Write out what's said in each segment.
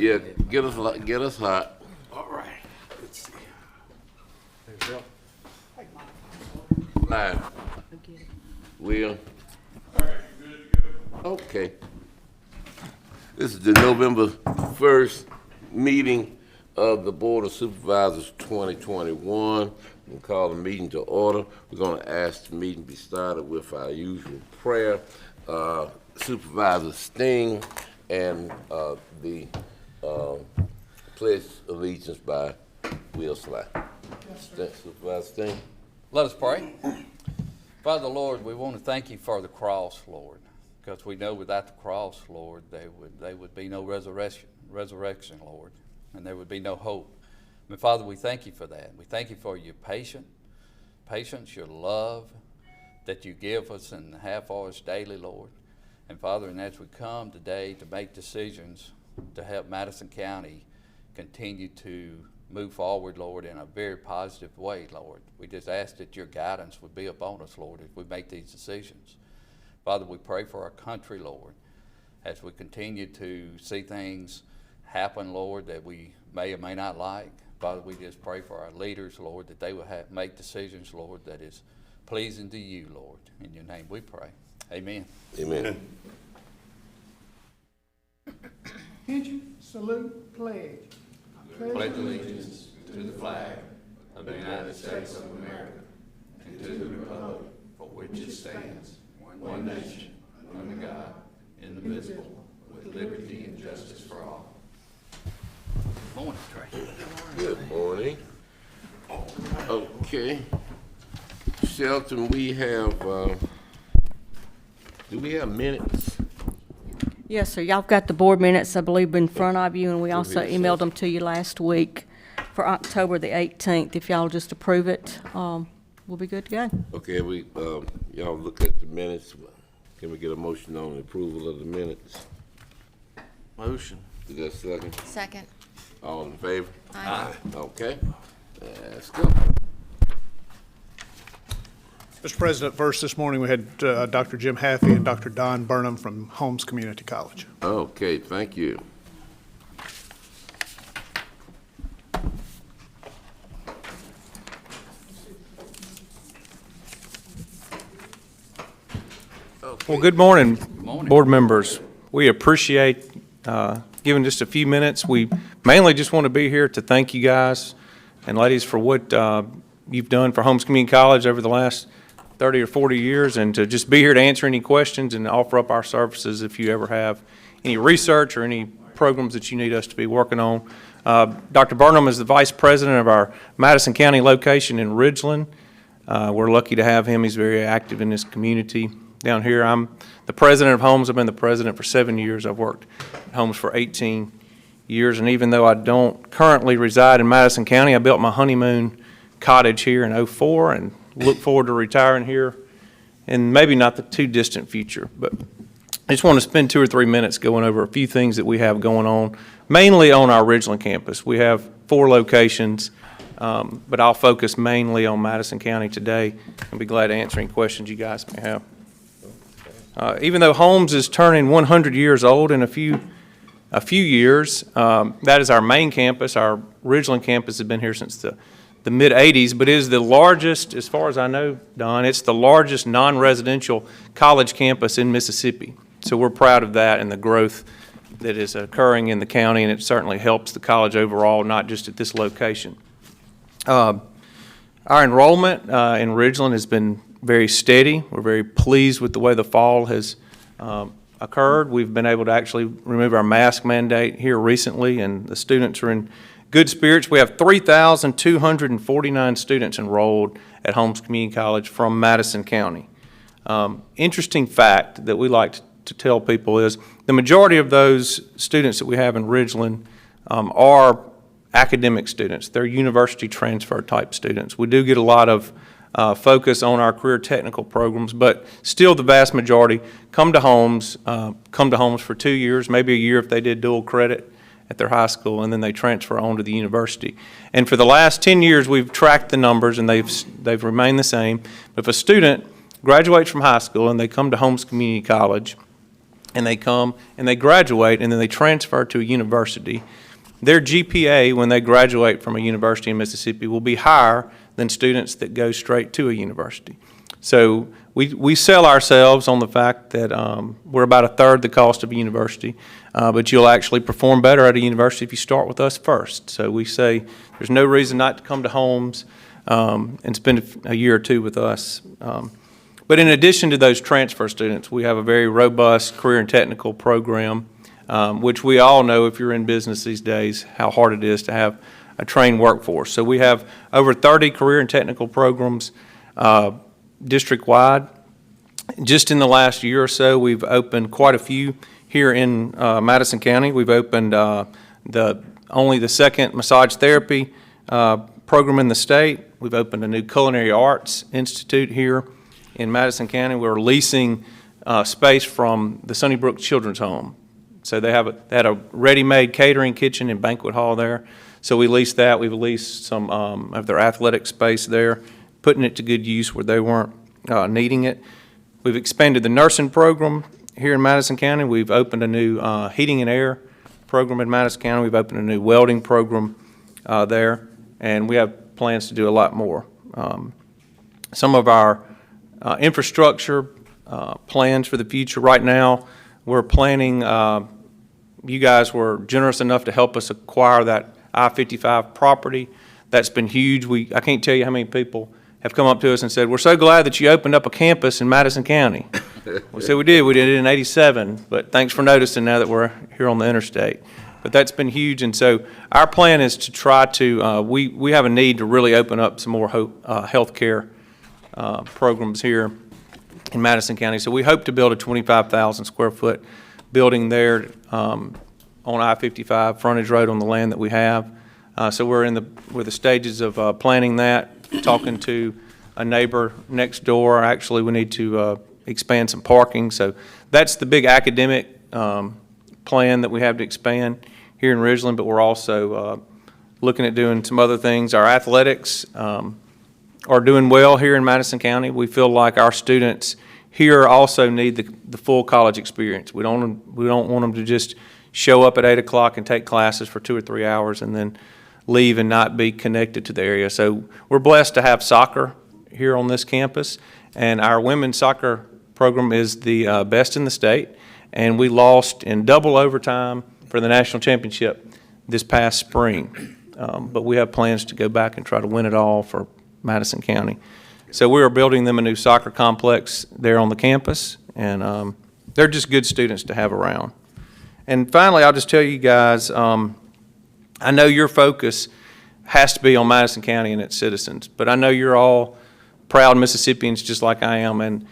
Yeah, get us hot. All right. Let's see. Live. Will. Okay. This is the November 1st meeting of the Board of Supervisors 2021. We call the meeting to order. We're going to ask the meeting be started with our usual prayer. Supervisor Sting and the pledge allegiance by Will Sly. Supervisor Sting. Let us pray. Father, Lord, we want to thank you for the cross, Lord, because we know without the cross, Lord, there would be no resurrection, Lord, and there would be no hope. And Father, we thank you for that. We thank you for your patience, your love that you give us and have for us daily, Lord. And Father, and as we come today to make decisions to help Madison County continue to move forward, Lord, in a very positive way, Lord, we just ask that your guidance would be upon us, Lord, as we make these decisions. Father, we pray for our country, Lord, as we continue to see things happen, Lord, that we may or may not like. Father, we just pray for our leaders, Lord, that they will make decisions, Lord, that is pleasing to you, Lord. In your name we pray. Amen. Amen. Attention, salute, pledge. Pledge allegiance to the flag of the United States of America and to the republic for which it stands, one nation, under God, indivisible, with liberty and justice for all. Morning, Trey. Good morning. Okay. Shelton, we have, do we have minutes? Yes, sir. Y'all got the board minutes, I believe, in front of you, and we also emailed them to you last week for October the 18th. If y'all just approve it, we'll be good to go. Okay, y'all look at the minutes. Can we get a motion on the approval of the minutes? Motion. Is that second? Second. All in favor? Aye. Okay, let's go. Mr. President, first this morning we had Dr. Jim Haffey and Dr. Don Burnham from Holmes Community College. Okay, thank you. Well, good morning, Morning. board members. We appreciate giving just a few minutes. We mainly just want to be here to thank you guys and ladies for what you've done for Holmes Community College over the last 30 or 40 years, and to just be here to answer any questions and offer up our services if you ever have any research or any programs that you need us to be working on. Dr. Burnham is the vice president of our Madison County location in Ridgeland. We're lucky to have him. He's very active in this community down here. I'm the president of Holmes. I've been the president for 7 years. I've worked at Holmes for 18 years, and even though I don't currently reside in Madison County, I built my honeymoon cottage here in '04 and look forward to retiring here in maybe not the too distant future. But I just want to spend 2 or 3 minutes going over a few things that we have going on, mainly on our Ridgeland campus. We have 4 locations, but I'll focus mainly on Madison County today and be glad to answer any questions you guys may have. Even though Holmes is turning 100 years old in a few years, that is our main campus. Our Ridgeland campus has been here since the mid-'80s, but it is the largest, as far as I know, Don, it's the largest non-residential college campus in Mississippi. So we're proud of that and the growth that is occurring in the county, and it certainly helps the college overall, not just at this location. Our enrollment in Ridgeland has been very steady. We're very pleased with the way the fall has occurred. We've been able to actually remove our mask mandate here recently, and the students are in good spirits. We have 3,249 students enrolled at Holmes Community College from Madison County. Interesting fact that we like to tell people is the majority of those students that we have in Ridgeland are academic students. They're university transfer type students. We do get a lot of focus on our career technical programs, but still the vast majority come to Holmes for 2 years, maybe a year if they did dual credit at their high school, and then they transfer on to the university. And for the last 10 years, we've tracked the numbers, and they've remained the same. But if a student graduates from high school and they come to Holmes Community College, and they come and they graduate and then they transfer to a university, their GPA when they graduate from a university in Mississippi will be higher than students that go straight to a university. So we sell ourselves on the fact that we're about a third the cost of a university, but you'll actually perform better at a university if you start with us first. So we say there's no reason not to come to Holmes and spend a year or two with us. But in addition to those transfer students, we have a very robust career and technical program, which we all know if you're in business these days, how hard it is to have a trained workforce. So we have over 30 career and technical programs district-wide. Just in the last year or so, we've opened quite a few here in Madison County. We've opened only the second massage therapy program in the state. We've opened a new culinary arts institute here in Madison County. We're leasing space from the Sunnybrook Children's Home. So they had a ready-made catering kitchen and banquet hall there. So we leased that. We've leased some of their athletic space there, putting it to good use where they weren't needing it. We've expanded the nursing program here in Madison County. We've opened a new heating and air program in Madison County. We've opened a new welding program there, and we have plans to do a lot more. Some of our infrastructure plans for the future right now, we're planning, you guys were generous enough to help us acquire that I-55 property. That's been huge. I can't tell you how many people have come up to us and said, we're so glad that you opened up a campus in Madison County. We said we did it in '87, but thanks for noticing now that we're here on the interstate. But that's been huge, and so our plan is to try to, we have a need to really open up some more healthcare programs here in Madison County. So we hope to build a 25,000 square foot building there on I-55 frontage road on the land that we have. So we're the stages of planning that, talking to a neighbor next door. Actually, we need to expand some parking. So that's the big academic plan that we have to expand here in Ridgeland, but we're also looking at doing some other things. Our athletics are doing well here in Madison County. We feel like our students here also need the full college experience. We don't want them to just show up at 8 o'clock and take classes for 2 or 3 hours and then leave and not be connected to the area. So we're blessed to have soccer here on this campus, and our women's soccer program is the best in the state, and we lost in double overtime for the national championship this past spring. But we have plans to go back and try to win it all for Madison County. So we are building them a new soccer complex there on the campus, and they're just good students to have around. And finally, I'll just tell you guys, I know your focus has to be on Madison County and its citizens, but I know you're all proud Mississippians just like I am, and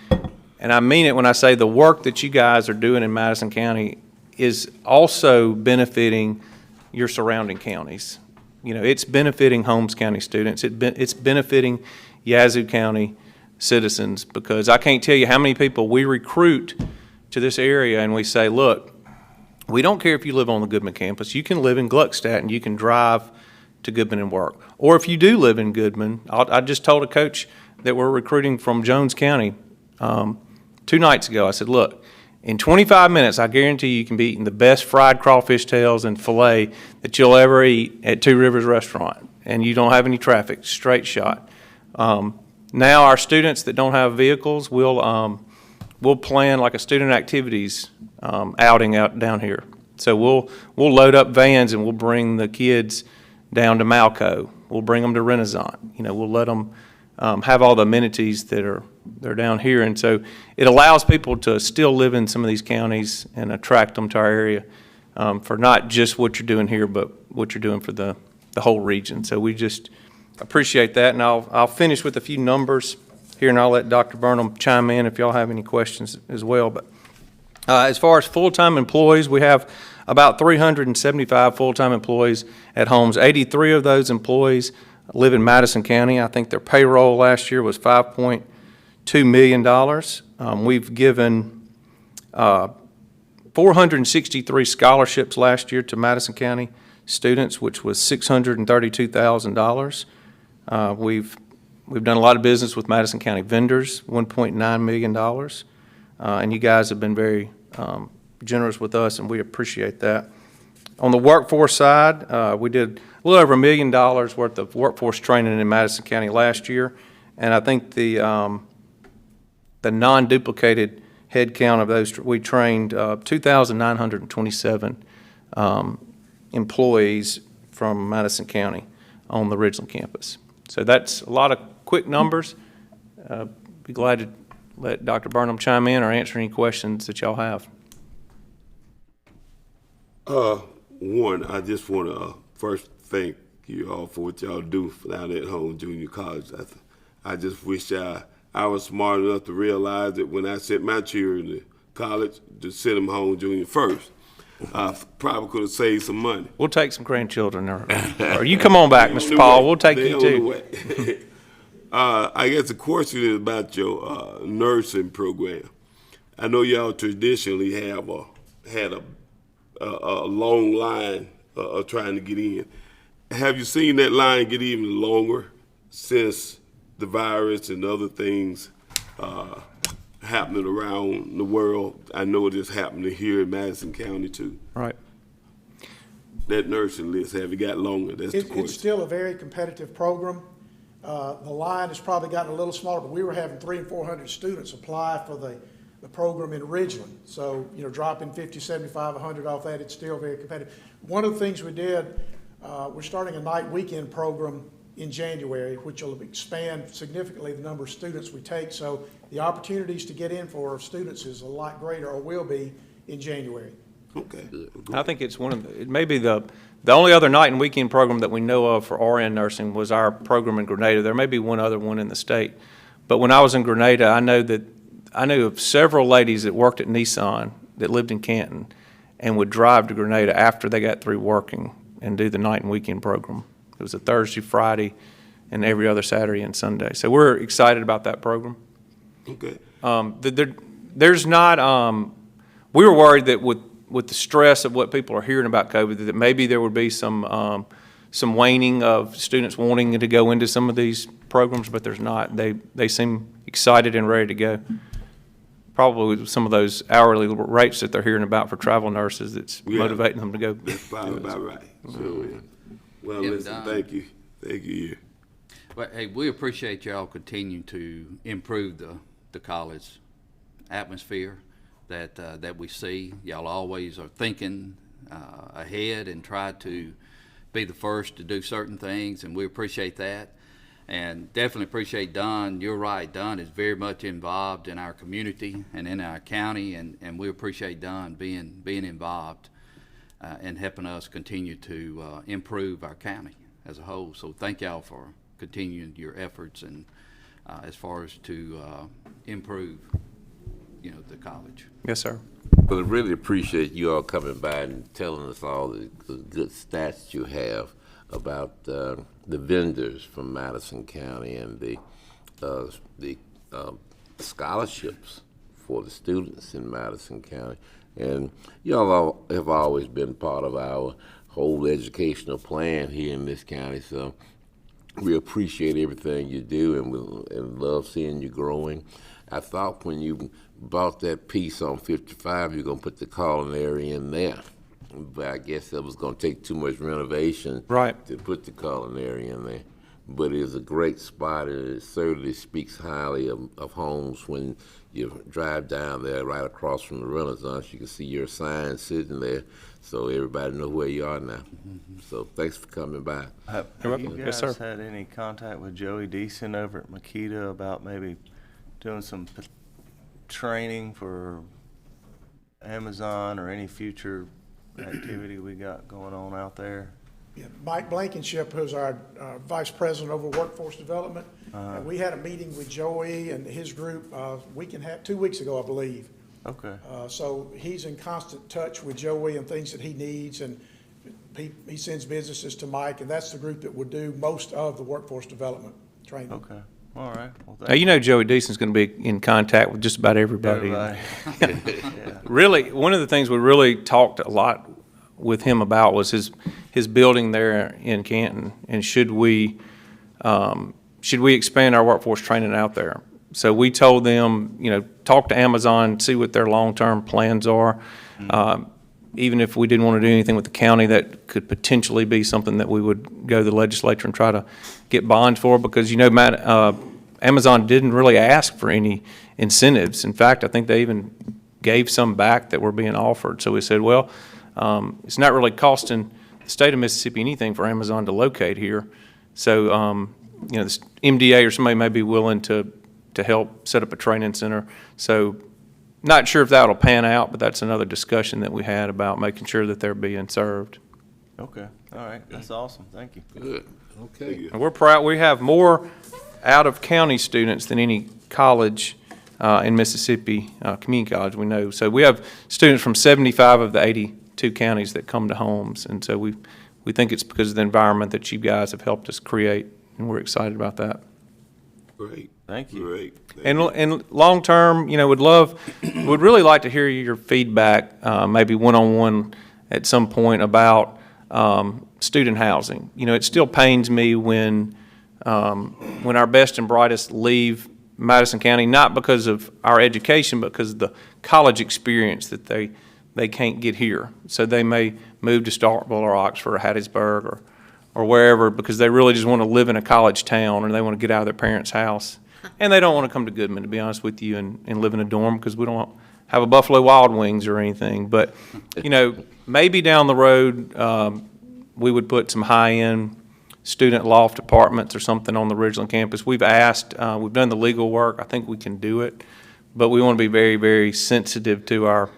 I mean it when I say the work that you guys are doing in Madison County is also benefiting your surrounding counties. You know, it's benefiting Holmes County students. It's benefiting Yazoo County citizens, because I can't tell you how many people we recruit to this area and we say, look, we don't care if you live on the Goodman campus. You can live in Gluckstadt and you can drive to Goodman and work. Or if you do live in Goodman, I just told a coach that we're recruiting from Jones County 2 nights ago. I said, look, in 25 minutes, I guarantee you can be eating the best fried crawfish tails and filet that you'll ever eat at Two Rivers Restaurant, and you don't have any traffic, straight shot. Now our students that don't have vehicles, we'll plan like a student activities outing out down here. So we'll load up vans and we'll bring the kids down to Malco. We'll bring them to Renaissance. You know, we'll let them have all the amenities they're down here, and so it allows people to still live in some of these counties and attract them to our area for not just what you're doing here, but what you're doing for the whole region. So we just appreciate that, and I'll finish with a few numbers here, and I'll let Dr. Burnham chime in if y'all have any questions as well. But as far as full-time employees, we have about 375 full-time employees at Holmes. 83 of those employees live in Madison County. I think their payroll last year was $5.2 million. We've given 463 scholarships last year to Madison County students, which was $632,000. We've done a lot of business with Madison County vendors, $1.9 million. And you guys have been very generous with us, and we appreciate that. On the workforce side, we did a little over $1 million worth of workforce training in Madison County last year, and I think the non-duplicated head count of those, we trained 2,927 employees from Madison County on the Ridgeland campus. So that's a lot of quick numbers. Be glad to let Dr. Burnham chime in or answer any questions that y'all have. Warren, I just want to first thank you all for what y'all do down at Home Junior College. I just wish I was smart enough to realize that when I sent my children to college, to send them Home Junior first. I probably could have saved some money. We'll take some grandchildren, or you come on back, Mr. Paul. We'll take you too. I guess the question is about your nursing program. I know y'all traditionally had a long line of trying to get in. Have you seen that line get even longer since the virus and other things happening around the world? I know it is happening here in Madison County too. Right. That nursing list, have it got longer? That's the question. It's still a very competitive program. The line has probably gotten a little smaller, but we were having 300 and 400 students apply for the program in Ridgeland. So, dropping 50, 75, 100 off that, it's still very competitive. One of the things we did, we're starting a night weekend program in January, which will expand significantly the number of students we take. So the opportunities to get in for students is a lot greater, or will be, in January. Okay. I think it's it may be the only other night and weekend program that we know of for RN nursing was our program in Grenada. There may be one other one in the state. But when I was in Grenada, I knew of several ladies that worked at Nissan that lived in Canton and would drive to Grenada after they got through working and do the night and weekend program. It was a Thursday, Friday, and every other Saturday and Sunday. So we're excited about that program. Okay. There's not, we were worried that with the stress of what people are hearing about COVID, that maybe there would be some waning of students wanting to go into some of these programs, but there's not. They seem excited and ready to go. Probably with some of those hourly rates that they're hearing about for travel nurses, that's motivating them to go. That's probably about right. So, well, Yeah, listen, Don. thank you. Thank you. Well, hey, we appreciate y'all continuing to improve the college atmosphere that we see. Y'all always are thinking ahead and try to be the first to do certain things, and we appreciate that. And definitely appreciate Don. You're right, Don is very much involved in our community and in our county, and we appreciate Don being involved and helping us continue to improve our county as a whole. So thank y'all for continuing your efforts and as far as to improve, the college. Yes, sir. But I really appreciate you all coming by and telling us all the good stats you have about the vendors from Madison County and the scholarships for the students in Madison County. And y'all have always been part of our whole educational plan here in this county, so we appreciate everything you do and love seeing you growing. I thought when you bought that piece on 55, you're going to put the culinary in there. But I guess that was going to take too much renovation to put the culinary in there. But it's a great spot, and it certainly speaks highly of Holmes when you drive down there right across from the Renaissance. You can see your sign sitting there, so everybody knows where you are now. So thanks for coming by. Have you Yes, guys sir. had any contact with Joey Deason over at Makita about maybe doing some training for Amazon or any future activity we got going on out there? Yeah, Mike Blankenship, who's our Vice President over Workforce Development, we had a meeting with Joey and his group 2 weeks ago, I believe. Okay. So he's in constant touch with Joey and things that he needs, and he sends businesses to Mike, and that's the group that would do most of the workforce development training. Okay. All right. Well, Now, Joey Deason's going to be in contact with just about everybody. Yeah. Really, one of the things we really talked a lot with him about was his building there in Canton, and should we expand our workforce training out there? So we told them, talk to Amazon, see what their long-term plans are. Even if we didn't want to do anything with the county, that could potentially be something that we would go to the legislature and try to get bonds for, because, Matt, Amazon didn't really ask for any incentives. In fact, I think they even gave some back that were being offered. So we said, well, it's not really costing the state of Mississippi anything for Amazon to locate here. So, this MDA or somebody may be willing to help set up a training center. So not sure if that'll pan out, but that's another discussion that we had about making sure that they're being served. Okay, all right, that's awesome, thank you. Good, okay. And we're proud, we have more out-of-county students than any college in Mississippi, community college, we know. So we have students from 75 of the 82 counties that come to Holmes, and so we think it's because of the environment that you guys have helped us create, and we're excited about that. Great. Thank you. Great. And long-term, would really like to hear your feedback, maybe one-on-one at some point about student housing. It still pains me when our best and brightest leave Madison County, not because of our education, but because of the college experience that they can't get here. So they may move to Starkville or Oxford or Hattiesburg or wherever, because they really just want to live in a college town, or they want to get out of their parents' house. And they don't want to come to Goodman, to be honest with you, and live in a dorm, because we don't have a Buffalo Wild Wings or anything. But, maybe down the road, we would put some high-end student loft apartments or something on the Ridgeland campus. We've asked, we've done the legal work. I think we can do it. But we want to be very, very sensitive to our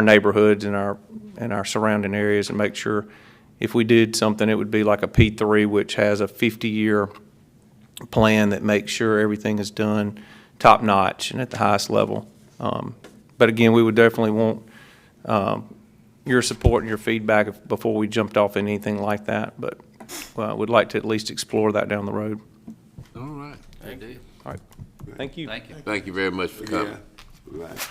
neighborhoods and our surrounding areas, and make sure if we did something, it would be like a P3, which has a 50-year plan that makes sure everything is done top-notch and at the highest level. But again, we would definitely want your support and your feedback before we jumped off in anything like that. But we'd like to at least explore that down the road. All right. Indeed. All right. Thank you. Thank you. Thank you very much for coming. Yeah, right.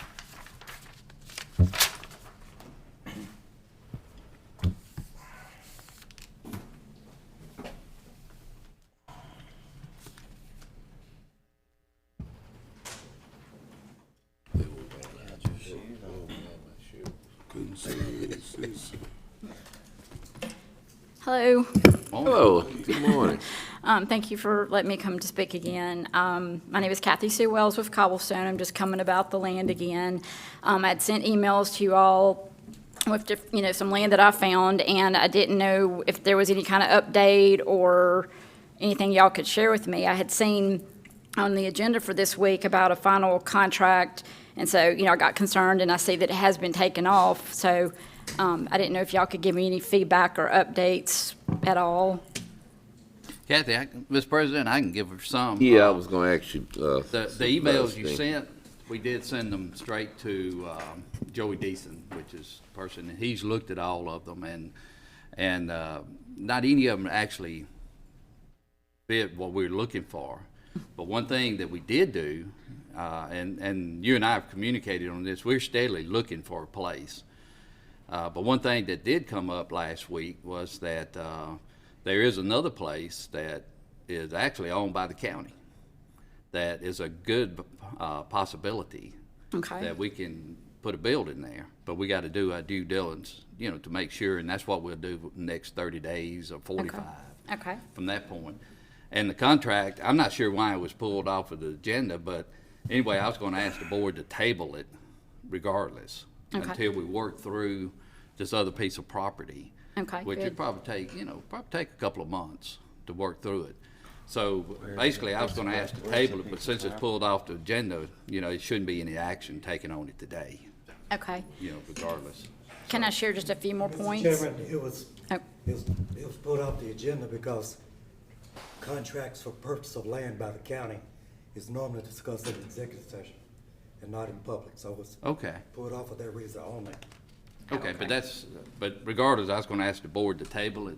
Hello. Hello, good morning. Thank you for letting me come to speak again. My name is Kathy Sue Wells with Cobblestone. I'm just coming about the land again. I'd sent emails to you all with, some land that I found, and I didn't know if there was any kind of update or anything y'all could share with me. I had seen on the agenda for this week about a final contract, and so, I got concerned, and I see that it has been taken off. So I didn't know if y'all could give me any feedback or updates at all. Kathy, Mr. President, I can give her some. Yeah, I was gonna ask you. The emails you sent, we did send them straight to Joey Deason, which is the person, and he's looked at all of them, and not any of them actually fit what we were looking for. But one thing that we did do, and you and I have communicated on this, we're steadily looking for a place. But one thing that did come up last week was that there is another place that is actually owned by the county that is a good possibility that we can put a building there. But we got to do our due diligence, to make sure, and that's what we'll do the next 30 days or 45 from that point. And the contract, I'm not sure why it was pulled off of the agenda, but anyway, I was going to ask the board to table it regardless until we work through this other piece of property, which would probably take, a couple of months to work through it. So basically, I was going to ask to table it, but since it's pulled off the agenda, it shouldn't be any action taken on it today. Okay. Regardless. Can I share just a few more points? Chairman, it was put off the agenda because contracts for purchase of land by the county is normally discussed in executive session and not in public, so it was put off for that reason only. Okay, but regardless, I was going to ask the board to table it.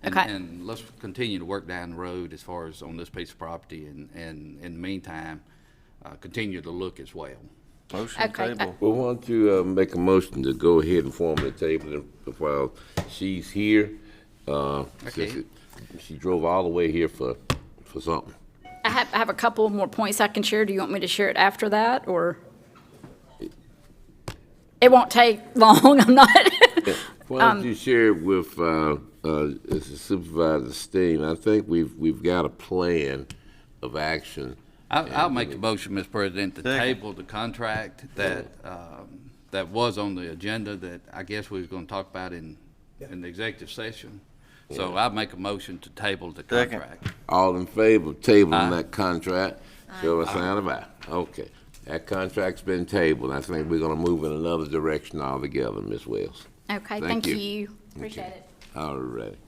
And let's continue to work down the road as far as on this piece of property, and in the meantime, continue to look as well. Motion table. Well, why don't you make a motion to go ahead and form the table while she's here? She drove all the way here for something. I have a couple more points I can share. Do you want me to share it after that, or? it won't take long. I'm not. Why don't you share it with Supervisor Steen? I think we've got a plan of action. I'll make the motion, Mr. President, to table the contract that was on the agenda that I guess we was gonna talk about in the executive session. So I'll make a motion to table the contract. All in favor of tabling that contract, show a sign of aye. Okay, that contract's been tabled. I think we're gonna move in another direction altogether, Ms. Wells. Okay, Thank thank you. you. Appreciate it. All right.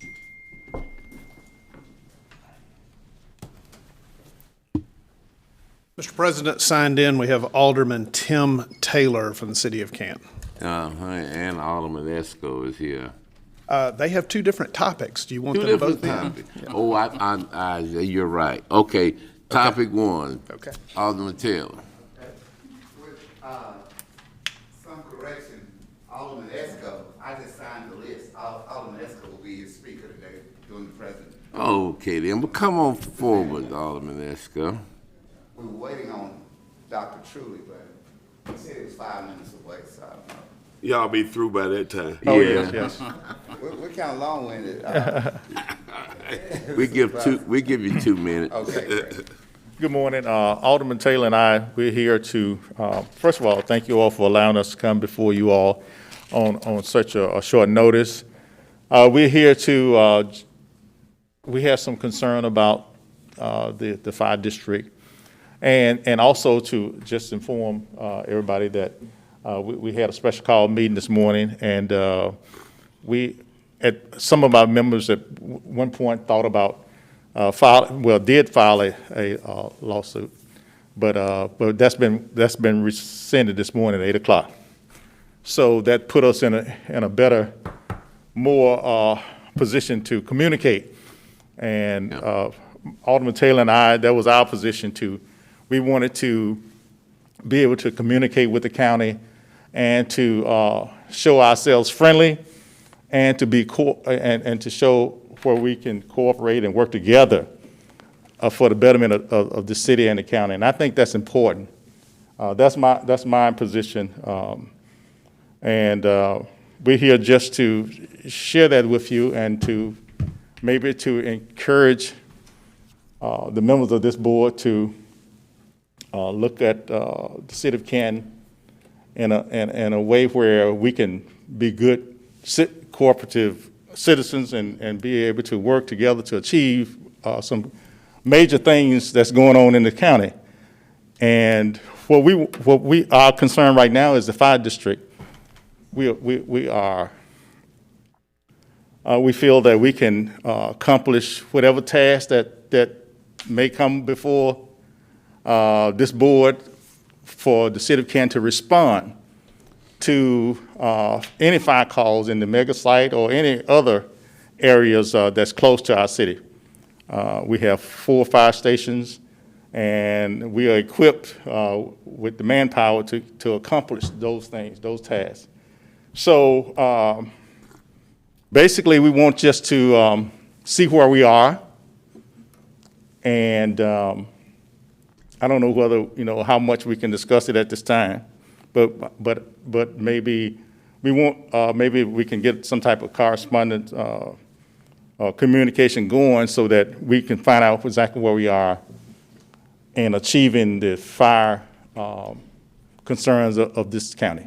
Mr. President, signed in, we have Alderman Tim Taylor from the city of Canton. And Alderman Esco is here. They have two different topics. Do you want Two them both different in? topics. Oh, you're right. Okay, topic one. Okay. Alderman Taylor. With some correction, Alderman Esco, I just signed the list. Alderman Esco will be your speaker today during the president. Okay, then, but come on forward, Alderman Esco. We were waiting on Dr. Truly, but he said it was 5 minutes away, so I don't know. Y'all be through by that time. Oh, yes. We're kind of long-winded. We give you 2 minutes. Okay, great. Good morning. Alderman Taylor and I, we're here to, first of all, thank you all for allowing us to come before you all on such a short notice. We're here to, we have some concern about the fire district, and also to just inform everybody that we had a special call meeting this morning, and some of our members at one point thought about did file a lawsuit, but that's been rescinded this morning at 8 o'clock. So that put us in a better, more position to communicate. And Alderman Taylor and I, that was our position we wanted to be able to communicate with the county and to show ourselves friendly and to be and to show where we can cooperate and work together for the betterment of the city and the county. And I think that's important. That's my position. And we're here just to share that with you and to maybe to encourage the members of this board to look at the city of Canton in a way where we can be good cooperative citizens and be able to work together to achieve some major things that's going on in the county. And what we are concerned right now is the fire district. We feel that we can accomplish whatever task that may come before this board for the city of Canton to respond to any fire calls in the mega site or any other areas that's close to our city. We have 4 fire stations, and we are equipped with the manpower to accomplish those things, those tasks. So basically, we want just to see where we are, and I don't know whether, how much we can discuss it at this time, but maybe we want, maybe we can get some type of correspondence, communication going so that we can find out exactly where we are in achieving the fire concerns of this county.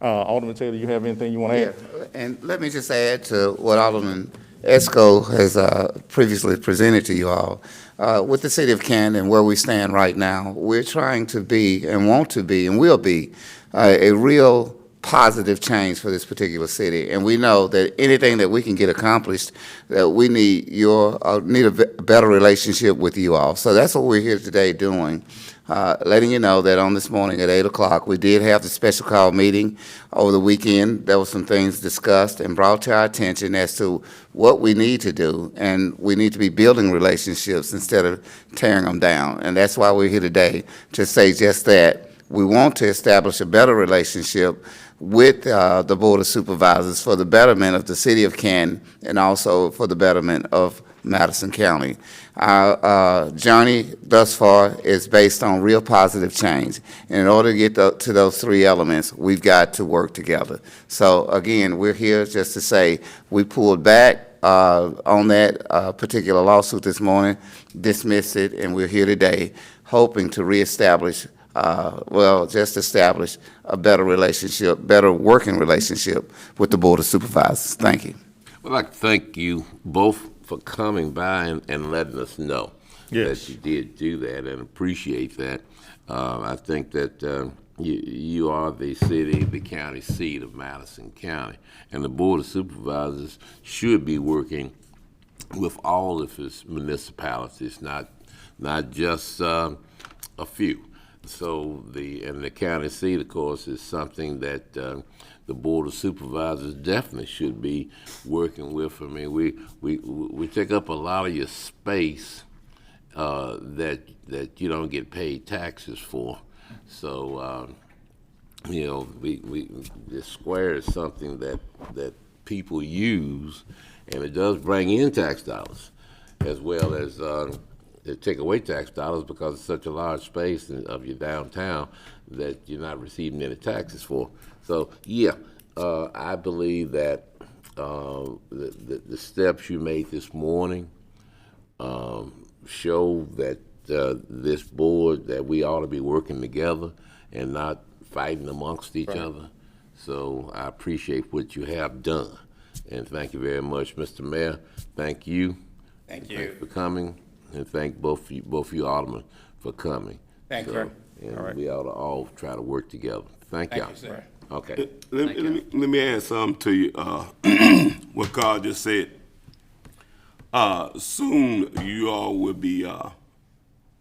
Alderman Taylor, you have anything you want to add? Yeah, and let me just add to what Alderman Esco has previously presented to you all. With the city of Canton and where we stand right now, we're trying to be and want to be and will be a real positive change for this particular city. And we know that anything that we can get accomplished, that we need a better relationship with you all. So that's what we're here today doing. Letting you know that on this morning at 8 o'clock, we did have the special call meeting over the weekend. There were some things discussed and brought to our attention as to what we need to do, and we need to be building relationships instead of tearing them down. And that's why we're here today, to say just that. We want to establish a better relationship with the Board of Supervisors for the betterment of the city of Canton and also for the betterment of Madison County. Our journey thus far is based on real positive change. And in order to get to those three elements, we've got to work together. So again, we're here just to say we pulled back on that particular lawsuit this morning, dismissed it, and we're here today hoping to reestablish, just establish a better relationship, better working relationship with the Board of Supervisors. Thank you. I'd like to thank you both for coming by and letting us know Yes. that you did do that, and appreciate that. I think that you are the county seat of Madison County, and the Board of Supervisors should be working with all of its municipalities, not just a few. So the county seat, of course, is something that the Board of Supervisors definitely should be working with. I mean, we take up a lot of your space that you don't get paid taxes for. So the square is something that people use, and it does bring in tax dollars, as well as take away tax dollars because it's such a large space of your downtown that you're not receiving any taxes for. So yeah, I believe that the steps you made this morning show that this board, that we ought to be working together and not fighting amongst each other. So I appreciate what you have done, and thank you very much, Mr. Mayor. Thank you. Thank you. Thanks for coming, and thank both you aldermen for coming. Thank you. And we ought to all try to work together. Thank y'all. you, sir. Okay. Let me add something to you, what Carl just said. Soon you all will be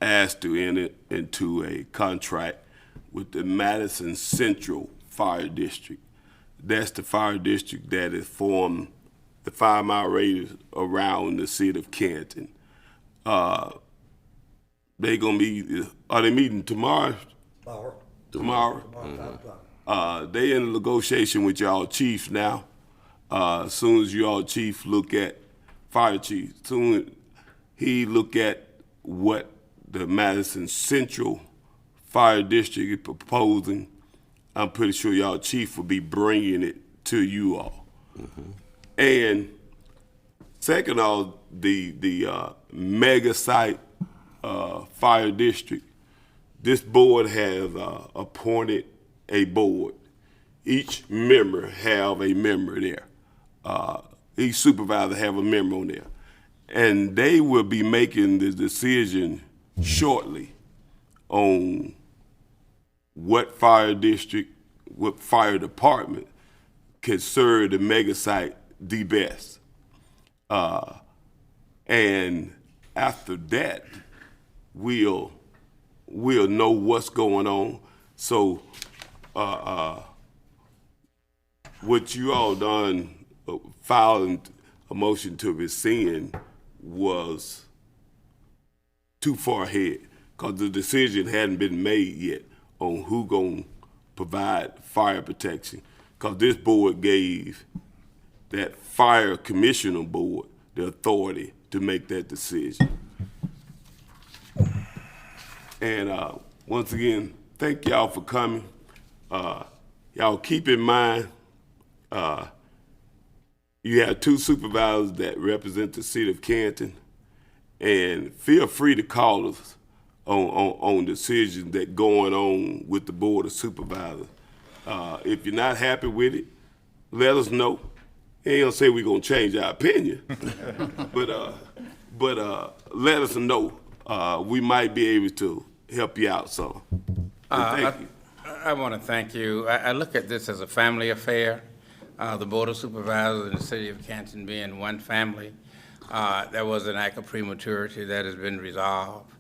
asked to enter into a contract with the Madison Central Fire District. That's the fire district that is formed the 5-mile radius around the city of Canton. Are they meeting tomorrow? Tomorrow. They in negotiation with y'all chiefs now. As soon as y'all chief look at fire chief, soon he look at what the Madison Central Fire District is proposing, I'm pretty sure y'all chief will be bringing it to you all. And second of all, the mega site fire district, this board has appointed a board. Each member have a member there. Each supervisor have a member on there. And they will be making the decision shortly on what fire district, what fire department can serve the mega site the best. And after that, we'll know what's going on. So what you all done, filing a motion to rescind, was too far ahead, because the decision hadn't been made yet on who gonna provide fire protection, because this board gave that fire commissioner board the authority to make that decision. And once again, thank y'all for coming. Y'all keep in mind, you have 2 supervisors that represent the city of Canton, and feel free to call us on decisions that going on with the Board of Supervisors. If you're not happy with it, let us know. Ain't gonna say we're gonna change our opinion, but let us know. We might be able to help you out. So, thank you. I want to thank you. I look at this as a family affair. The Board of Supervisors and the City of Canton being one family. There was an act of prematurity that has been resolved.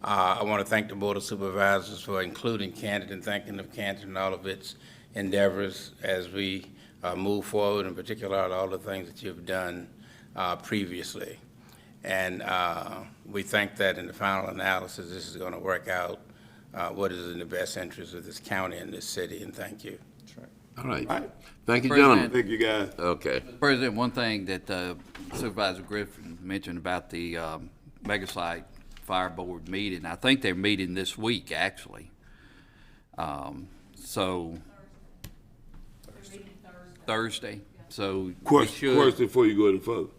I want to thank the Board of Supervisors for including Canton and thanking of Canton and all of its endeavors as we move forward, in particular all the things that you've done previously. And we think that in the final analysis, this is going to work out what is in the best interest of this county and this city, and thank you. All right. All right. Thank you, President. gentlemen. Thank you, guys. Okay. President, one thing that Supervisor Griffin mentioned about the Mega Site Fire Board meeting, I think they're meeting this week, actually. So. Thursday. So we Question should, before you go any further.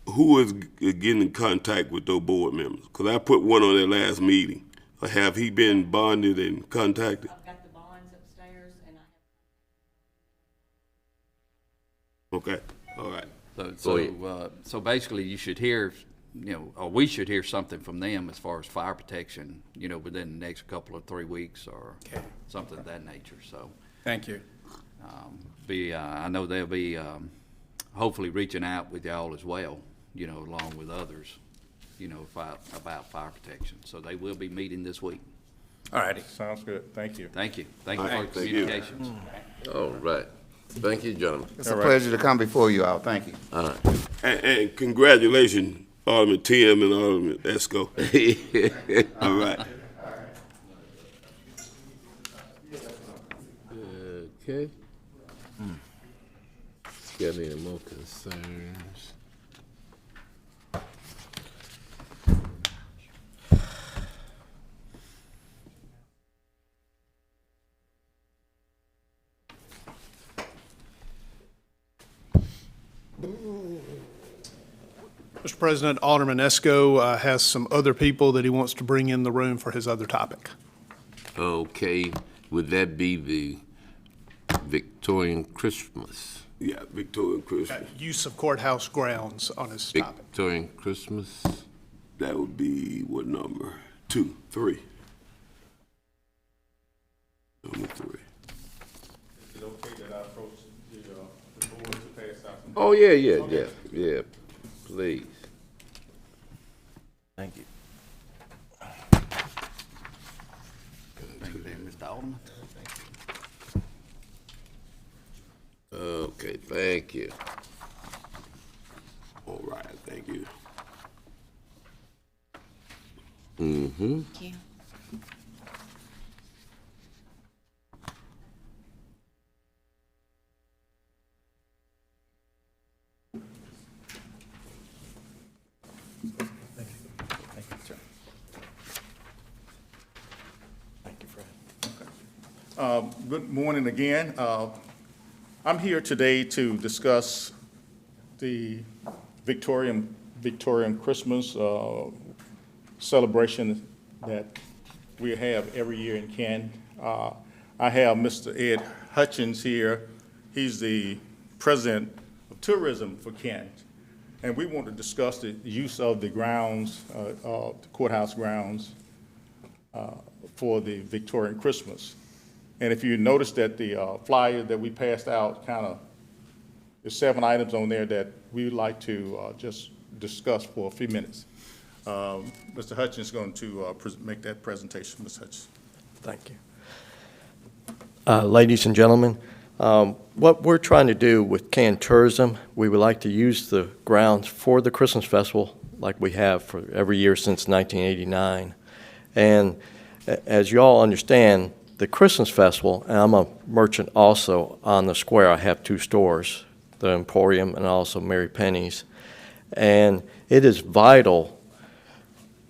Who is getting in contact with those board members? Because I put one on their last meeting. Have he been bonded and contacted? I've got the bonds upstairs and Okay, all right. so basically you should hear, or we should hear something from them as far as fire protection, within the next couple of 3 weeks or something of that nature, so. Thank you. I know they'll be hopefully reaching out with y'all as well, along with others, about fire protection. So they will be meeting this week. All righty. Sounds good. Thank you. Thank you. Thank you for your Thank you. communications. All right. Thank you, gentlemen. It's a pleasure to come before you all. Thank you. All right. And congratulations, Alderman Tim and Alderman Esco. All right. Okay. Got any more concerns? Mr. President, Alderman Esco has some other people that he wants to bring in the room for his other topic. Okay, would that be the Victorian Christmas? Yeah, Victoria Christmas. Use of courthouse grounds on his topic. Victorian Christmas? That would be what number? 2, 3. Number 3. Is it okay that I approach the board to pass out? Oh, yeah. Please. Thank you. Thank you, Mr. Alderman. Okay, thank you. All right, thank you. Mm-hmm. Thank you. Good morning again. I'm here today to discuss the Victorian Christmas celebration that we have every year in Canton. I have Mr. Ed Hutchins here. He's the president of tourism for Canton. And we want to discuss the use of the grounds, the courthouse grounds for the Victorian Christmas. And if you notice that the flyer that we passed out there's 7 items on there that we would like to just discuss for a few minutes. Mr. Hutchins is going to make that presentation. Ms. Hutchins. Thank you. Ladies and gentlemen, what we're trying to do with Canton Tourism, we would like to use the grounds for the Christmas Festival like we have for every year since 1989. And as you all understand, the Christmas Festival, and I'm a merchant also on the square. I have 2 stores, the Emporium and also Mary Penny's. And it is vital,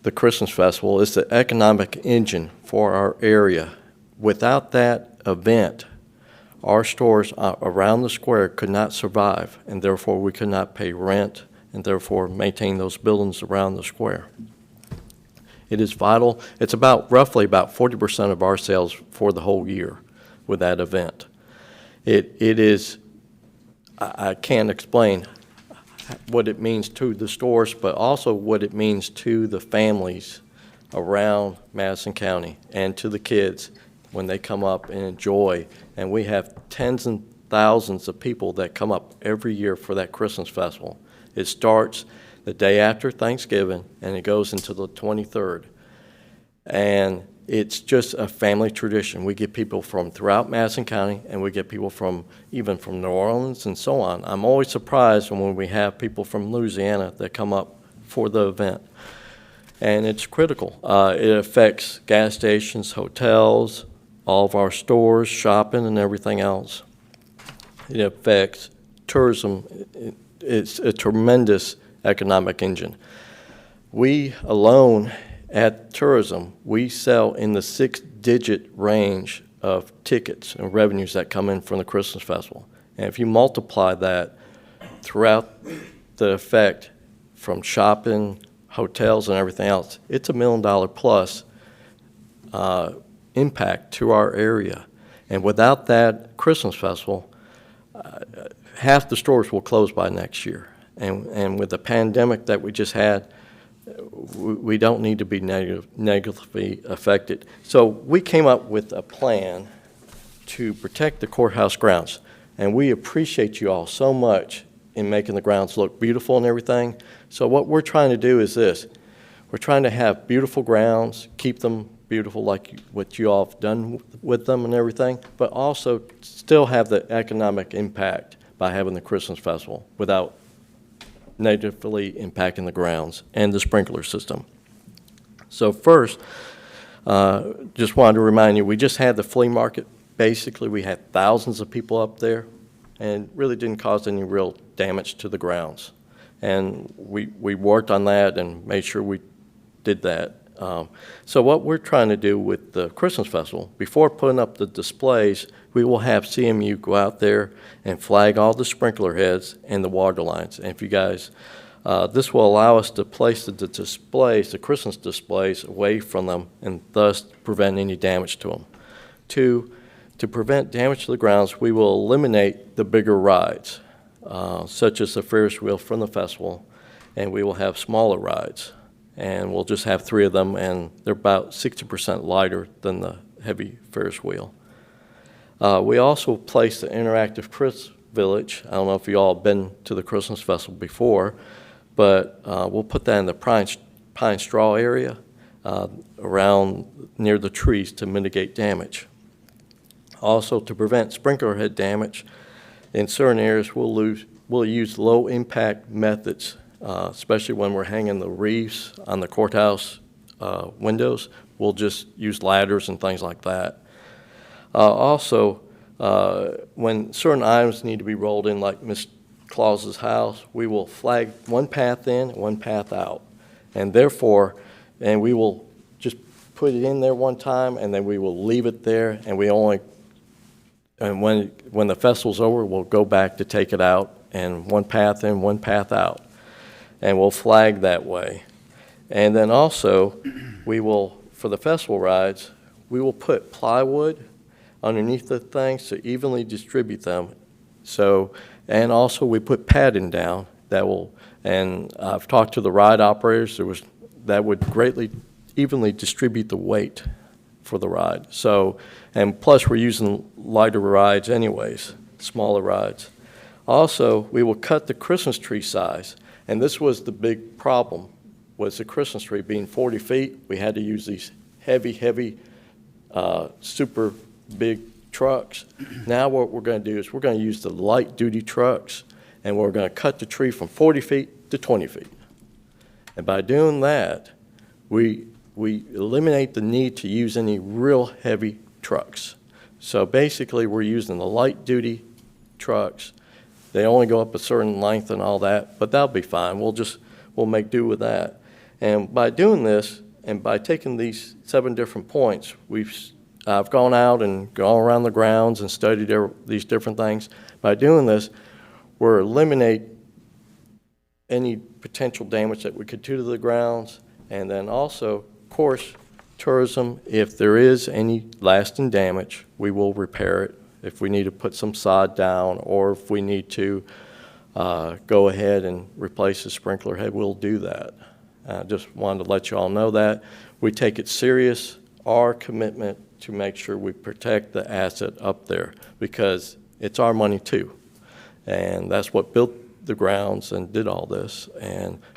the Christmas Festival is the economic engine for our area. Without that event, our stores around the square could not survive, and therefore we could not pay rent, and therefore maintain those buildings around the square. It is vital. It's roughly about 40% of our sales for the whole year with that event. It is, I can't explain what it means to the stores, but also what it means to the families around Madison County and to the kids when they come up and enjoy. And we have tens and thousands of people that come up every year for that Christmas festival. It starts the day after Thanksgiving, and it goes into the 23rd. And it's just a family tradition. We get people from throughout Madison County, and we get people even from New Orleans and so on. I'm always surprised when we have people from Louisiana that come up for the event. And it's critical. It affects gas stations, hotels, all of our stores, shopping, and everything else. it affects tourism. It's a tremendous economic engine. We alone at tourism, we sell in the 6-digit range of tickets and revenues that come in from the Christmas Festival. And if you multiply that throughout the effect from shopping, hotels, and everything else, it's $1 million plus impact to our area. And without that Christmas Festival, half the stores will close by next year. And with the pandemic that we just had, we don't need to be negatively affected. So we came up with a plan to protect the courthouse grounds. And we appreciate you all so much in making the grounds look beautiful and everything. So what we're trying to do is this. We're trying to have beautiful grounds, keep them beautiful like what you all have done with them and everything, but also still have the economic impact by having the Christmas Festival without negatively impacting the grounds and the sprinkler system. So first, just wanted to remind you, we just had the flea market. Basically, we had thousands of people up there and really didn't cause any real damage to the grounds. And we worked on that and made sure we did that. So what we're trying to do with the Christmas Festival, before putting up the displays, we will have CMU go out there and flag all the sprinkler heads and the water lines. And if you guys, this will allow us to place the displays, the Christmas displays, away from them and thus prevent any damage to them. To prevent damage to the grounds, we will eliminate the bigger rides, such as the Ferris wheel from the festival, and we will have smaller rides. And we'll just have 3 of them, and they're about 60% lighter than the heavy Ferris wheel. We also placed the interactive Chris Village. I don't know if you all have been to the Christmas Festival before, but we'll put that in the pine straw area around near the trees to mitigate damage. Also, to prevent sprinkler head damage, in certain areas we'll use low impact methods, especially when we're hanging the wreaths on the courthouse windows. We'll just use ladders and things like that. Also, when certain items need to be rolled in, like Miss Claus's house, we will flag one path in and one path out. And therefore, we will just put it in there one time, and then we will leave it there, and when the festival's over, we'll go back to take it out, and one path in, one path out. And we'll flag that way. And then also, we will, for the festival rides, we will put plywood underneath the things to evenly distribute them. So, and also we put padding down that will, and I've talked to the ride operators, that would greatly evenly distribute the weight for the ride. So, and plus we're using lighter rides anyways, smaller rides. Also, we will cut the Christmas tree size. And this was the big problem, was the Christmas tree being 40 feet. We had to use these heavy, super big trucks. Now what we're going to do is we're going to use the light-duty trucks, and we're going to cut the tree from 40 feet to 20 feet. And by doing that, we eliminate the need to use any real heavy trucks. So basically, we're using the light-duty trucks. They only go up a certain length and all that, but that'll be fine. We'll make do with that. And by doing this, and by taking these 7 different points, I've gone out and gone around the grounds and studied these different things. By doing this, we're eliminate any potential damage that we could do to the grounds, and then also, of course, tourism, if there is any lasting damage, we will repair it. If we need to put some sod down, or if we need to go ahead and replace the sprinkler head, we'll do that. I just wanted to let you all know that. We take it serious, our commitment to make sure we protect the asset up there, because it's our money too. And that's what built the grounds and did all this.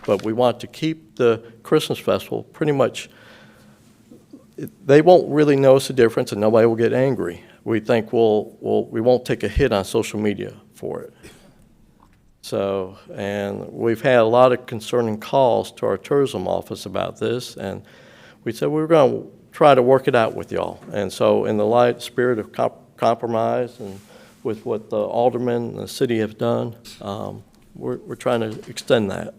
But we want to keep the Christmas Festival pretty much, they won't really notice the difference and nobody will get angry. We think we won't take a hit on social media for it. So, and we've had a lot of concerning calls to our tourism office about this, and we said we were going to try to work it out with y'all. And so in the light spirit of compromise and with what the aldermen and the city have done. We're trying to extend that.